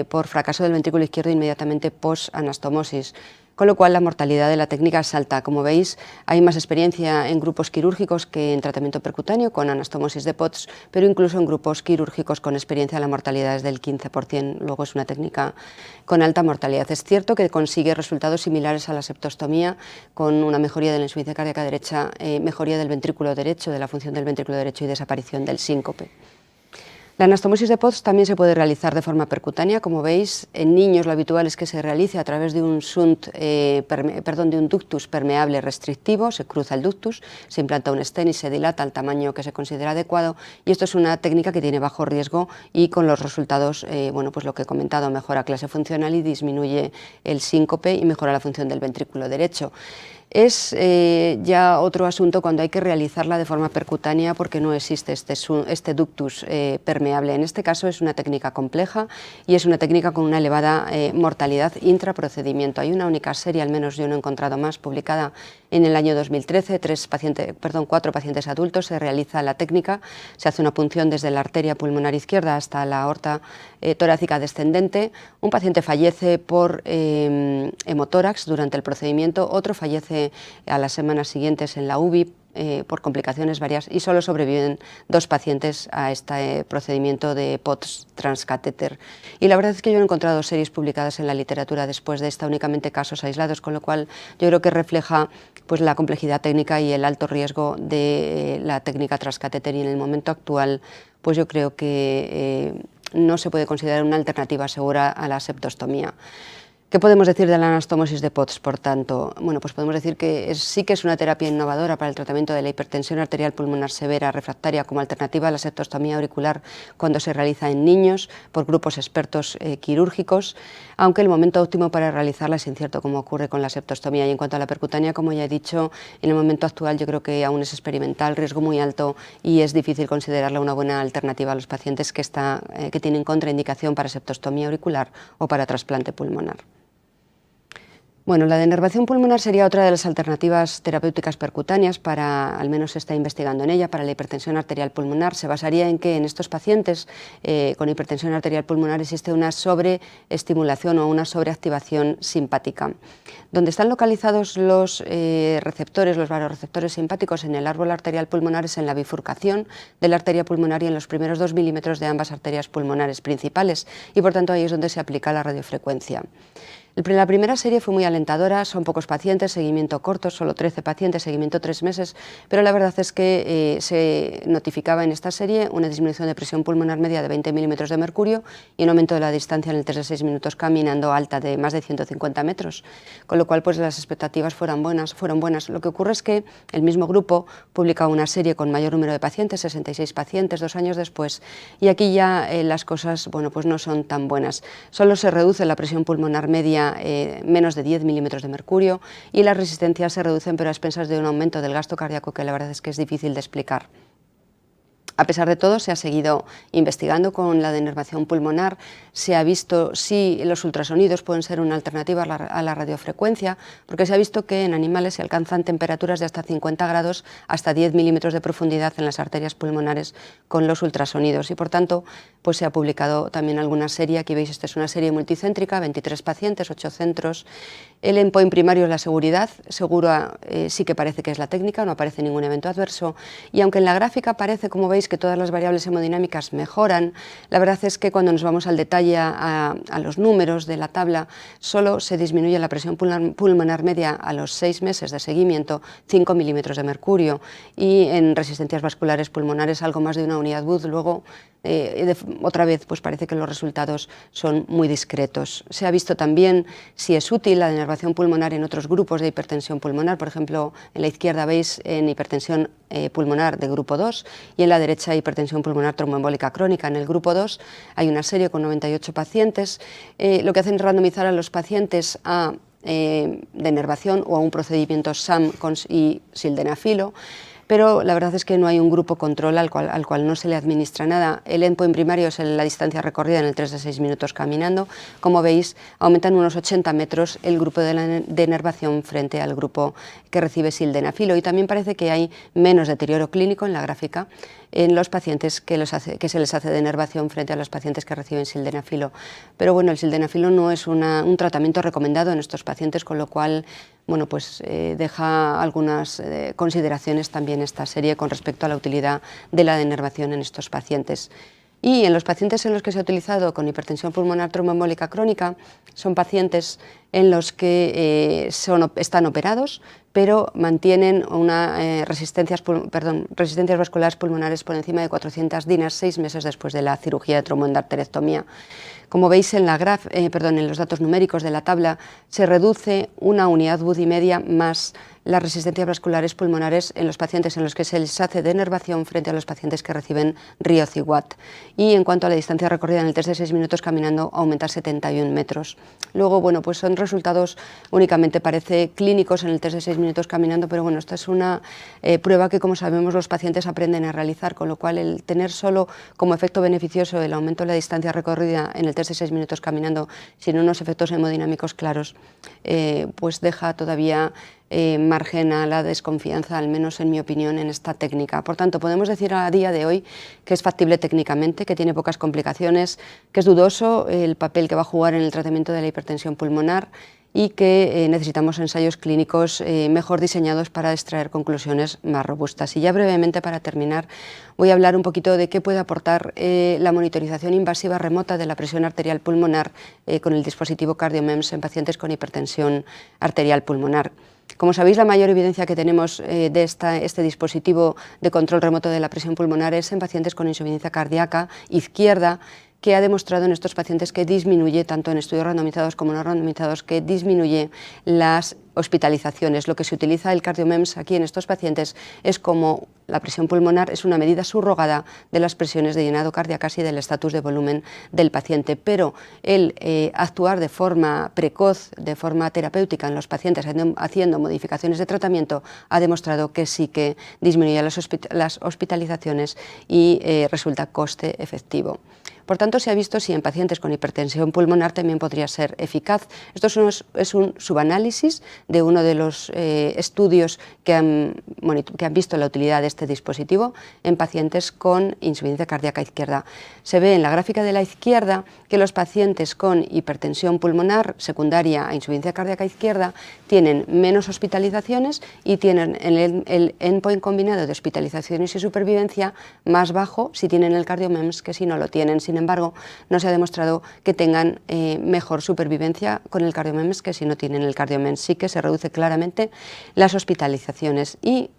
por fracaso del ventrículo izquierdo inmediatamente post-anastomosis, con lo cual la mortalidad de la técnica es alta. Como veis, hay más experiencia en grupos quirúrgicos que en tratamiento percutáneo con anastomosis de Potts, pero incluso en grupos quirúrgicos con experiencia la mortalidad es del 15%, luego es una técnica con alta mortalidad. Es cierto que consigue resultados similares a la septostomía, con una mejoría de la insuficiencia cardíaca derecha, mejoría del ventrículo derecho, de la función del ventrículo derecho y desaparición del síncope. La anastomosis de Potts también se puede realizar de forma percutánea. Como veis, en niños lo habitual es que se realice a través de un de un ductus permeable restrictivo. Se cruza el ductus, se implanta un stent y se dilata al tamaño que se considera adecuado, y esto es una técnica que tiene bajo riesgo y con los resultados, pues lo que he comentado, mejora clase funcional y disminuye el síncope y mejora la función del ventrículo derecho. Es ya otro asunto cuando hay que realizarla de forma percutánea, porque no existe este ductus permeable. En este caso es una técnica compleja y es una técnica con una elevada mortalidad intraprocedimiento. Hay una única serie, al menos yo no he encontrado más, publicada en el año 2013, 4 pacientes adultos. Se realiza la técnica, se hace una punción desde la arteria pulmonar izquierda hasta la aorta torácica descendente. Un paciente fallece por hemotórax durante el procedimiento, otro fallece a las semanas siguientes en la UBI por complicaciones varias, y solo sobreviven 2 pacientes a este procedimiento de Potts transcatéter. Y la verdad es que yo he encontrado series publicadas en la literatura después de esta, únicamente casos aislados, con lo cual yo creo que refleja pues la complejidad técnica y el alto riesgo de la técnica transcatéter, y en el momento actual pues yo creo que no se puede considerar una alternativa segura a la septostomía. ¿Qué podemos decir de la anastomosis de Potts, por tanto? Bueno, pues podemos decir que sí que es una terapia innovadora para el tratamiento de la hipertensión arterial pulmonar severa refractaria, como alternativa a la septostomía auricular cuando se realiza en niños por grupos expertos quirúrgicos, aunque el momento óptimo para realizarla es incierto, como ocurre con la septostomía. Y en cuanto a la percutánea, como ya he dicho, en el momento actual yo creo que aún es experimental, riesgo muy alto, y es difícil considerarla una buena alternativa a los pacientes que tienen contraindicación para septostomía auricular o para trasplante pulmonar. Bueno, la denervación pulmonar sería otra de las alternativas terapéuticas percutáneas, al menos se está investigando en ella, para la hipertensión arterial pulmonar. Se basaría en que en estos pacientes con hipertensión arterial pulmonar existe una sobreestimulación o una sobreactivación simpática. Donde están localizados los receptores, los vasoreceptores simpáticos en el árbol arterial pulmonar, es en la bifurcación de la arteria pulmonar y en los primeros 2 milímetros de ambas arterias pulmonares principales, y por tanto ahí es donde se aplica la radiofrecuencia. La primera serie fue muy alentadora, son pocos pacientes, seguimiento corto, solo 13 pacientes, seguimiento 3 meses, pero la verdad es que se notificaba en esta serie una disminución de presión pulmonar media de 20 milímetros de mercurio y un aumento de la distancia en el test de 6 minutos caminando alta de más de 150 metros, con lo cual pues las expectativas fueron buenas. Lo que ocurre es que el mismo grupo publica una serie con mayor número de pacientes, 66 pacientes, 2 años después, y aquí ya las cosas pues no son tan buenas. Solo se reduce la presión pulmonar media menos de 10 milímetros de mercurio, y las resistencias se reducen, pero a expensas de un aumento del gasto cardíaco que la verdad es que es difícil de explicar. A pesar de todo, se ha seguido investigando con la denervación pulmonar, se ha visto si los ultrasonidos pueden ser una alternativa a la radiofrecuencia, porque se ha visto que en animales se alcanzan temperaturas de hasta 50 grados, hasta 10 milímetros de profundidad en las arterias pulmonares con los ultrasonidos, y por tanto pues se ha publicado también alguna serie. Aquí veis, esta es una serie multicéntrica, 23 pacientes, 8 centros. El endpoint primario es la seguridad, segura sí que parece que es la técnica, no aparece ningún evento adverso, y aunque en la gráfica parece, como veis, veis que todas las variables hemodinámicas mejoran, la verdad es que cuando nos vamos al detalle a los números de la tabla, solo se disminuye la presión pulmonar media a los 6 meses de seguimiento 5 milímetros de mercurio, y en resistencias vasculares pulmonares algo más de una unidad Wood. Luego, otra vez, pues parece que los resultados son muy discretos. Se ha visto también si es útil la denervación pulmonar en otros grupos de hipertensión pulmonar. Por ejemplo, en la izquierda veis en hipertensión pulmonar de grupo 2 y en la derecha hipertensión pulmonar tromboembólica crónica. En el grupo 2 hay una serie con 98 pacientes. Lo que hacen es randomizar a los pacientes a denervación o a un procedimiento SAM y sildenafilo, pero la verdad es que no hay un grupo control al cual no se le administra nada. El endpoint primario es la distancia recorrida en el 3 de 6 minutos caminando. Como veis, aumentan unos 80 metros el grupo de denervación frente al grupo que recibe sildenafilo, y también parece que hay menos deterioro clínico en la gráfica en los pacientes que se les hace denervación frente a los pacientes que reciben sildenafilo. Pero bueno, el sildenafilo no es un tratamiento recomendado en estos pacientes, con lo cual, bueno, pues deja algunas consideraciones también esta serie con respecto a la utilidad de la denervación en estos pacientes. Y en los pacientes en los que se ha utilizado con hipertensión pulmonar tromboembólica crónica, son pacientes en los que están operados, pero mantienen resistencias vasculares pulmonares por encima de 400 DINAs 6 meses después de la cirugía de tromboendarterectomía. Como veis en los datos numéricos de la tabla, se reduce una unidad Wood y media más las resistencias vasculares pulmonares en los pacientes en los que se les hace denervación frente a los pacientes que reciben Riociguat. Y en cuanto a la distancia recorrida en el test de 6 minutos caminando, aumenta 71 metros. Luego, bueno, pues son resultados únicamente, parece, clínicos en el test de 6 minutos caminando, pero bueno, esta es una prueba que, como sabemos, los pacientes aprenden a realizar, con lo cual el tener solo como efecto beneficioso el aumento de la distancia recorrida en el test de 6 minutos caminando sin unos efectos hemodinámicos claros, pues deja todavía margen a la desconfianza, al menos en mi opinión, en esta técnica. Por tanto, podemos decir a día de hoy que es factible técnicamente, que tiene pocas complicaciones, que es dudoso el papel que va a jugar en el tratamiento de la hipertensión pulmonar, y que necesitamos ensayos clínicos mejor diseñados para extraer conclusiones más robustas. Y ya brevemente, para terminar, voy a hablar un poquito de qué puede aportar la monitorización invasiva remota de la presión arterial pulmonar con el dispositivo CardioMEMS en pacientes con hipertensión arterial pulmonar. Como sabéis, la mayor evidencia que tenemos de este dispositivo de control remoto de la presión pulmonar es en pacientes con insuficiencia cardíaca izquierda, que ha demostrado en estos pacientes que disminuye, tanto en estudios randomizados como no randomizados, que disminuye las hospitalizaciones. Lo que se utiliza el CardioMEMS aquí en estos pacientes es como la presión pulmonar es una medida subrogada de las presiones de llenado cardíacas y del estatus de volumen del paciente, pero el actuar de forma precoz, de forma terapéutica en los pacientes, haciendo modificaciones de tratamiento, ha demostrado que sí que disminuye las hospitalizaciones y resulta coste efectivo. Por tanto, se ha visto si en pacientes con hipertensión pulmonar también podría ser eficaz. Esto es un subanálisis de uno de los estudios que han visto la utilidad de este dispositivo en pacientes con insuficiencia cardíaca izquierda. Se ve en la gráfica de la izquierda que los pacientes con hipertensión pulmonar secundaria a insuficiencia cardíaca izquierda tienen menos hospitalizaciones y tienen el endpoint combinado de hospitalizaciones y supervivencia más bajo si tienen el CardioMEMS que si no lo tienen. Sin embargo, no se ha demostrado que tengan mejor supervivencia con el CardioMEMS que si no tienen el CardioMEMS. Sí que se reduce claramente las hospitalizaciones y,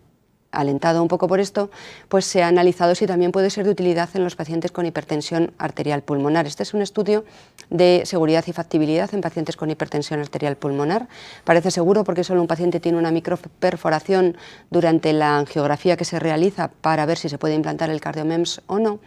alentado un poco por esto, pues se ha analizado si también puede ser de utilidad en los pacientes con hipertensión arterial pulmonar. Este es un estudio de seguridad y factibilidad en pacientes con hipertensión arterial pulmonar. Parece seguro porque solo un paciente tiene una microperforación durante la angiografía que se realiza para ver si se puede implantar el CardioMEMS o no.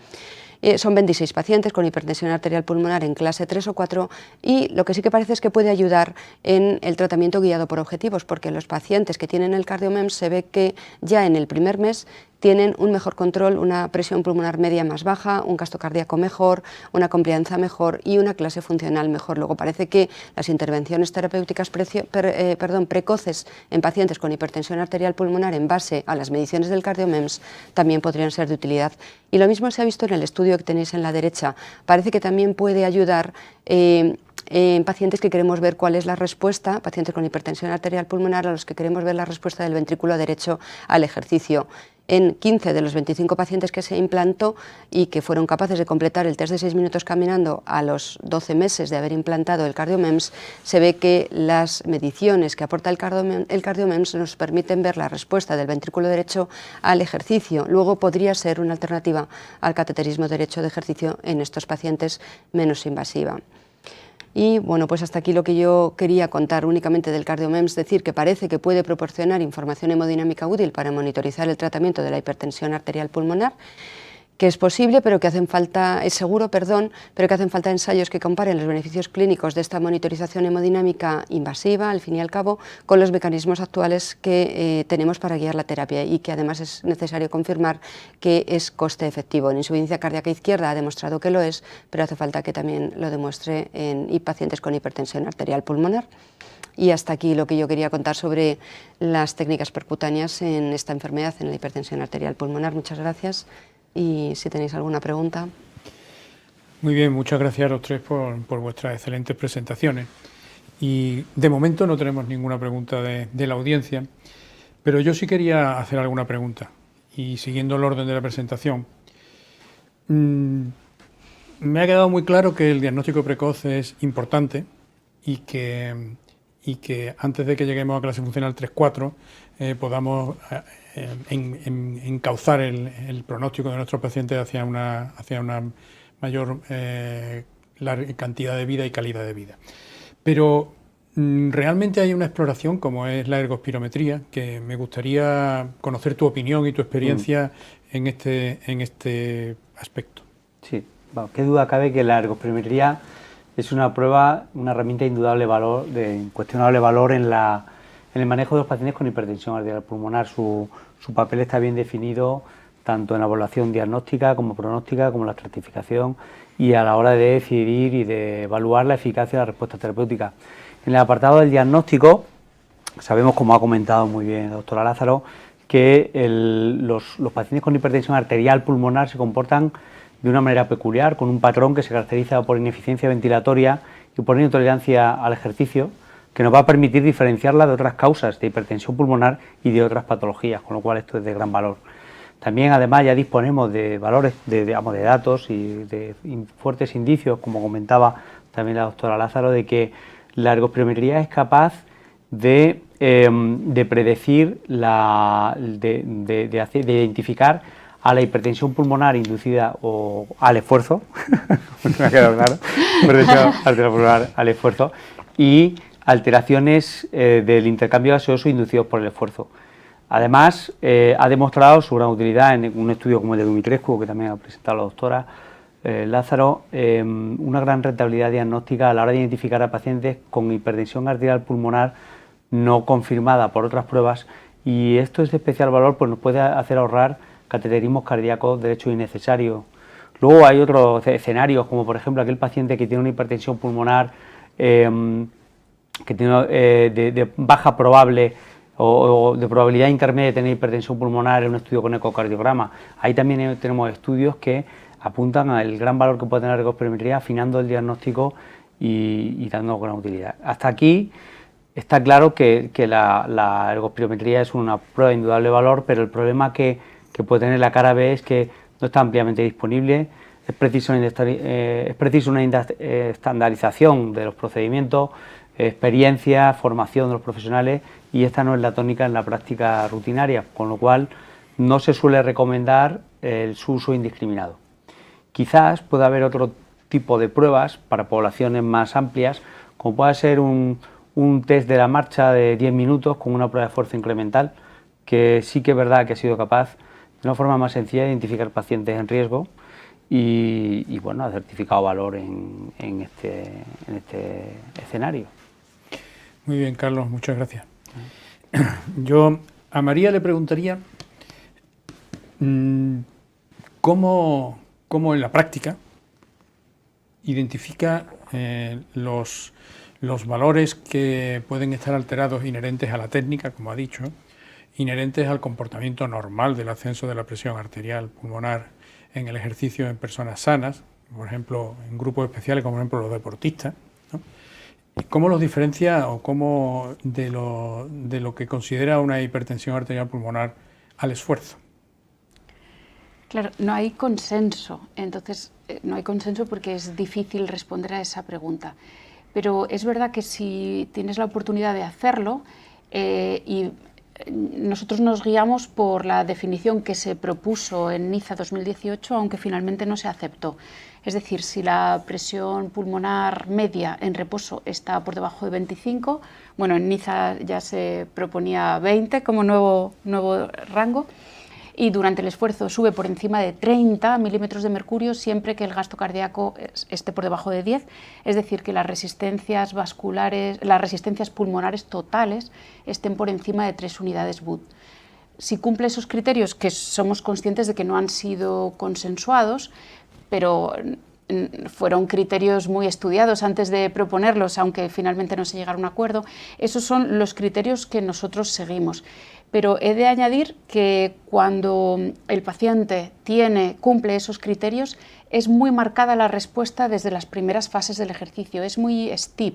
Son 26 pacientes con hipertensión arterial pulmonar en clase 3 o 4 y lo que sí que parece es que puede ayudar en el tratamiento guiado por objetivos, porque los pacientes que tienen el CardioMEMS se ve que ya en el primer mes tienen un mejor control, una presión pulmonar media más baja, un gasto cardíaco mejor, una complianza mejor y una clase funcional mejor. Luego parece que las intervenciones terapéuticas precoces en pacientes con hipertensión arterial pulmonar en base a las mediciones del CardioMEMS también podrían ser de utilidad. Y lo mismo se ha visto en el estudio que tenéis en la derecha. Parece que también puede ayudar en pacientes que queremos ver cuál es la respuesta, pacientes con hipertensión arterial pulmonar a los que queremos ver la respuesta del ventrículo derecho al ejercicio. en 15 de los 25 pacientes que se implantó y que fueron capaces de completar el test de 6 minutos caminando a los 12 meses de haber implantado el CardioMEMS, se ve que las mediciones que aporta el CardioMEMS nos permiten ver la respuesta del ventrículo derecho al ejercicio. Luego podría ser una alternativa al cateterismo derecho de ejercicio en estos pacientes menos invasiva. Y bueno, pues hasta aquí lo que yo quería contar únicamente del CardioMEMS, decir que parece que puede proporcionar información hemodinámica útil para monitorizar el tratamiento de la hipertensión arterial pulmonar, que es posible, pero que hacen falta, es seguro, perdón, pero que hacen falta ensayos que comparen los beneficios clínicos de esta monitorización hemodinámica invasiva, al fin y al cabo, con los mecanismos actuales que tenemos para guiar la terapia y que además es necesario confirmar que es coste efectivo. En insuficiencia cardíaca izquierda ha demostrado que lo es, pero hace falta que también lo demuestre en pacientes con hipertensión arterial pulmonar. Y hasta aquí lo que yo quería contar sobre las técnicas percutáneas en esta enfermedad, en la hipertensión arterial pulmonar. Muchas gracias. Y si tenéis alguna pregunta. Muy bien, muchas gracias a los tres por vuestras excelentes presentaciones. Y de momento no tenemos ninguna pregunta de la audiencia, pero yo sí quería hacer alguna pregunta. Y siguiendo el orden de la presentación, me ha quedado muy claro que el diagnóstico precoz es importante y que antes de que lleguemos a clase funcional 3-4 podamos encauzar el pronóstico de nuestros pacientes hacia una mayor cantidad de vida y calidad de vida. Pero realmente hay una exploración como es la ergospirometría, que me gustaría conocer tu opinión y tu experiencia en este aspecto. Sí, bueno, qué duda cabe que la ergospirometría es una prueba, una herramienta de indudable valor, de incuestionable valor en el manejo de los pacientes con hipertensión arterial pulmonar. Su papel está bien definido tanto en la evaluación diagnóstica como pronóstica, como la estratificación y a la hora de decidir y de evaluar la eficacia de la respuesta terapéutica. En el apartado del diagnóstico, sabemos, como ha comentado muy bien la doctora Lázaro, que los pacientes con hipertensión arterial pulmonar se comportan de una manera peculiar, con un patrón que se caracteriza por ineficiencia ventilatoria y por intolerancia al ejercicio, que nos va a permitir diferenciarla de otras causas de hipertensión pulmonar y de otras patologías, con lo cual esto es de gran valor. También, además, ya disponemos de valores, de datos y de fuertes indicios, como comentaba también la doctora Lázaro, de que la ergospirometría es capaz de predecir, de identificar a la hipertensión pulmonar inducida o al esfuerzo, me ha quedado claro, hipertensión arterial pulmonar al esfuerzo, y alteraciones del intercambio gaseoso inducidos por el esfuerzo. Además, ha demostrado su gran utilidad en un estudio como el de Dumitrescu, que también ha presentado la doctora Lázaro, una gran rentabilidad diagnóstica a la hora de identificar a pacientes con hipertensión arterial pulmonar no confirmada por otras pruebas, y esto es de especial valor, pues nos puede hacer ahorrar cateterismos cardíacos de hecho innecesarios. Luego hay otros escenarios, como por ejemplo aquel paciente que tiene una hipertensión pulmonar que tiene de baja probable o de probabilidad intermedia de tener hipertensión pulmonar en un estudio con ecocardiograma. Ahí también tenemos estudios que apuntan al gran valor que puede tener la ergospirometría, afinando el diagnóstico y dando gran utilidad. Hasta aquí está claro que la ergospirometría es una prueba de indudable valor, pero el problema que puede tener la cara B es que no está ampliamente disponible, es preciso una estandarización de los procedimientos, experiencia, formación de los profesionales, y esta no es la tónica en la práctica rutinaria, con lo cual no se suele recomendar su uso indiscriminado. Quizás pueda haber otro tipo de pruebas para poblaciones más amplias, como puede ser un test de la marcha de 10 minutos con una prueba de esfuerzo incremental, que sí que es verdad que ha sido capaz de una forma más sencilla de identificar pacientes en riesgo y bueno, ha certificado valor en este escenario. Muy bien, Carlos, muchas gracias. Yo a María le preguntaría cómo en la práctica identifica los valores que pueden estar alterados inherentes a la técnica, como ha dicho, inherentes al comportamiento normal del ascenso de la presión arterial pulmonar en el ejercicio en personas sanas, por ejemplo, en grupos especiales, como por ejemplo los deportistas, ¿no? ¿Cómo los diferencia o cómo de lo que considera una hipertensión arterial pulmonar al esfuerzo? Claro, no hay consenso, entonces no hay consenso porque es difícil responder a esa pregunta. Pero es verdad que si tienes la oportunidad de hacerlo, y nosotros nos guiamos por la definición que se propuso en Niza 2018, aunque finalmente no se aceptó. Es decir, si la presión pulmonar media en reposo está por debajo de 25, bueno, en Niza ya se proponía 20 como nuevo rango, y durante el esfuerzo sube por encima de 30 milímetros de mercurio siempre que el gasto cardíaco esté por debajo de 10, es decir, que las resistencias vasculares, las resistencias pulmonares totales estén por encima de 3 unidades Wood. Si cumple esos criterios, que somos conscientes de que no han sido consensuados, pero fueron criterios muy estudiados antes de proponerlos, aunque finalmente no se llegara a un acuerdo, esos son los criterios que nosotros seguimos. Pero he de añadir que cuando el paciente cumple esos criterios, es muy marcada la respuesta desde las primeras fases del ejercicio, es muy steep,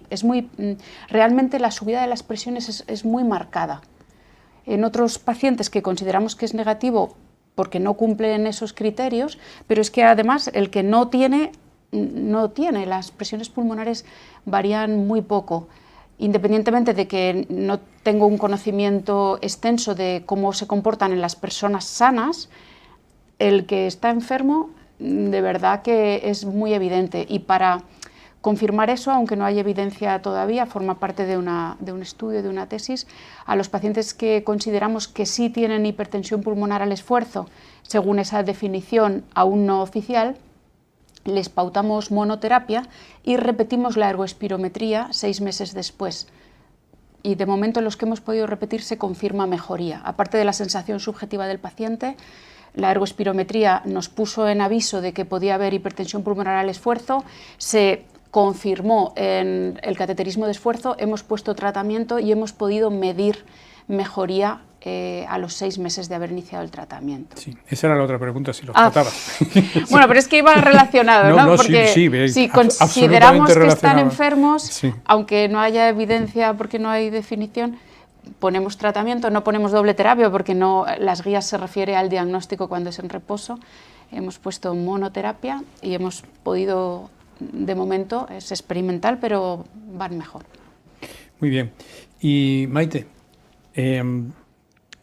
realmente la subida de las presiones es muy marcada. En otros pacientes que consideramos que es negativo porque no cumplen esos criterios, pero es que además el que no tiene, las presiones pulmonares varían muy poco. Independientemente de que no tengo un conocimiento extenso de cómo se comportan en las personas sanas, el que está enfermo de verdad que es muy evidente, y para confirmar eso, aunque no hay evidencia todavía, forma parte de un estudio, de una tesis, a los pacientes que consideramos que sí tienen hipertensión pulmonar al esfuerzo, según esa definición aún no oficial, les pautamos monoterapia y repetimos la ergoespirometría 6 meses después. Y de momento en los que hemos podido repetir se confirma mejoría. Aparte de la sensación subjetiva del paciente, la ergoespirometría nos puso en aviso de que podía haber hipertensión pulmonar al esfuerzo, se confirmó en el cateterismo de esfuerzo, hemos puesto tratamiento y hemos podido medir mejoría a los 6 meses de haber iniciado el tratamiento. Sí, esa era la otra pregunta, si los tratabas. Bueno, pero es que iba relacionado, ¿no? Porque si consideramos que están enfermos, sí, aunque no haya evidencia porque no hay definición, ponemos tratamiento, no ponemos doble terapia porque las guías se refiere al diagnóstico cuando es en reposo. Hemos puesto monoterapia y hemos podido, de momento, es experimental, pero van mejor. Muy bien. Y Maite,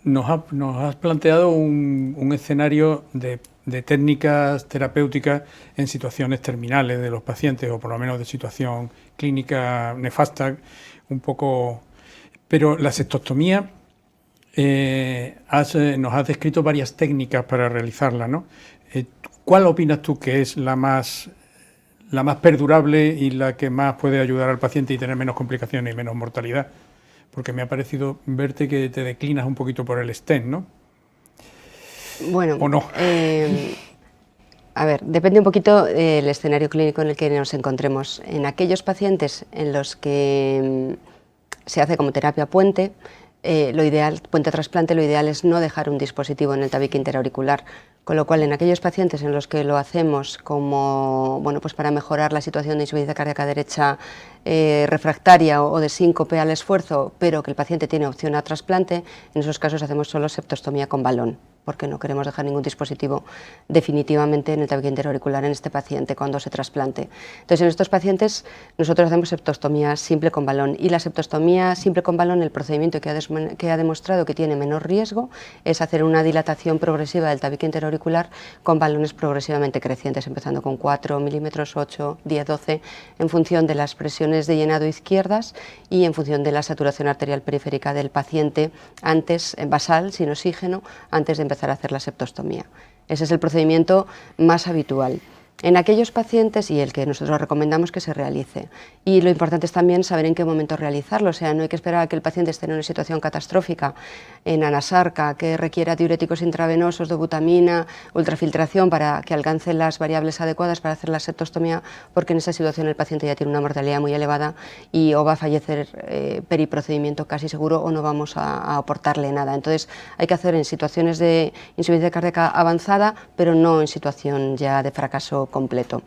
nos has planteado un escenario de técnicas terapéuticas en situaciones terminales de los pacientes, o por lo menos de situación clínica nefasta, un poco. Pero la septostomía, nos has descrito varias técnicas para realizarla, ¿no? ¿Cuál opinas tú que es la más perdurable y la que más puede ayudar al paciente y tener menos complicaciones y menos mortalidad? Porque me ha parecido verte que te declinas un poquito por el stent, ¿no? Bueno, ¿o no? A ver, depende un poquito del escenario clínico en el que nos encontremos. En aquellos pacientes en los que se hace como terapia puente, lo ideal, puente trasplante, lo ideal es no dejar un dispositivo en el tabique interauricular, con lo cual en aquellos pacientes en los que lo hacemos como, bueno, pues para mejorar la situación de insuficiencia cardíaca derecha refractaria o de síncope al esfuerzo, pero que el paciente tiene opción a trasplante, en esos casos hacemos solo septostomía con balón, porque no queremos dejar ningún dispositivo definitivamente en el tabique interauricular en este paciente cuando se trasplante. Entonces, en estos pacientes nosotros hacemos septostomía simple con balón, y la septostomía simple con balón, el procedimiento que ha demostrado que tiene menor riesgo es hacer una dilatación progresiva del tabique interauricular con balones progresivamente crecientes, empezando con 4 milímetros, 8, 10, 12, en función de las presiones de llenado izquierdas y en función de la saturación arterial periférica del paciente antes, basal, sin oxígeno, antes de empezar a hacer la septostomía. Ese es el procedimiento más habitual en aquellos pacientes y el que nosotros recomendamos que se realice. Y lo importante es también saber en qué momento realizarlo, o sea, no hay que esperar a que el paciente esté en una situación catastrófica, en anasarca, que requiera diuréticos intravenosos, dobutamina, ultrafiltración para que alcance las variables adecuadas para hacer la septostomía, porque en esa situación el paciente ya tiene una mortalidad muy elevada y o va a fallecer periprocedimiento casi seguro o no vamos a aportarle nada. Entonces hay que hacer en situaciones de insuficiencia cardíaca avanzada, pero no en situación ya de fracaso completo.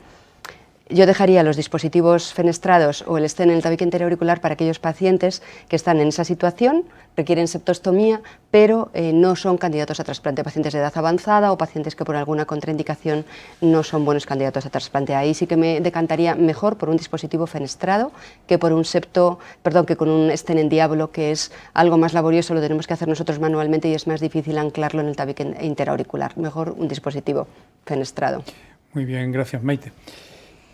Yo dejaría los dispositivos fenestrados o el stent en el tabique interauricular para aquellos pacientes que están en esa situación, requieren septostomía, pero no son candidatos a trasplante, pacientes de edad avanzada o pacientes que por alguna contraindicación no son buenos candidatos a trasplante. Ahí sí que me decantaría mejor por un dispositivo fenestrado que por un que con un stent en diablo, que es algo más laborioso, lo tenemos que hacer nosotros manualmente y es más difícil anclarlo en el tabique interauricular. Mejor un dispositivo fenestrado. Muy bien, gracias, Maite.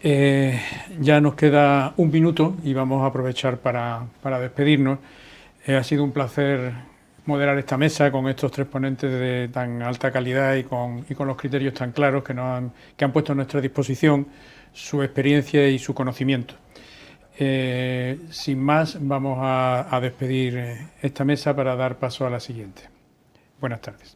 Ya nos queda un minuto y vamos a aprovechar para despedirnos. Ha sido un placer moderar esta mesa con estos tres ponentes de tan alta calidad y con los criterios tan claros que han puesto a nuestra disposición su experiencia y su conocimiento. Sin más, vamos a despedir esta mesa para dar paso a la siguiente. Buenas tardes.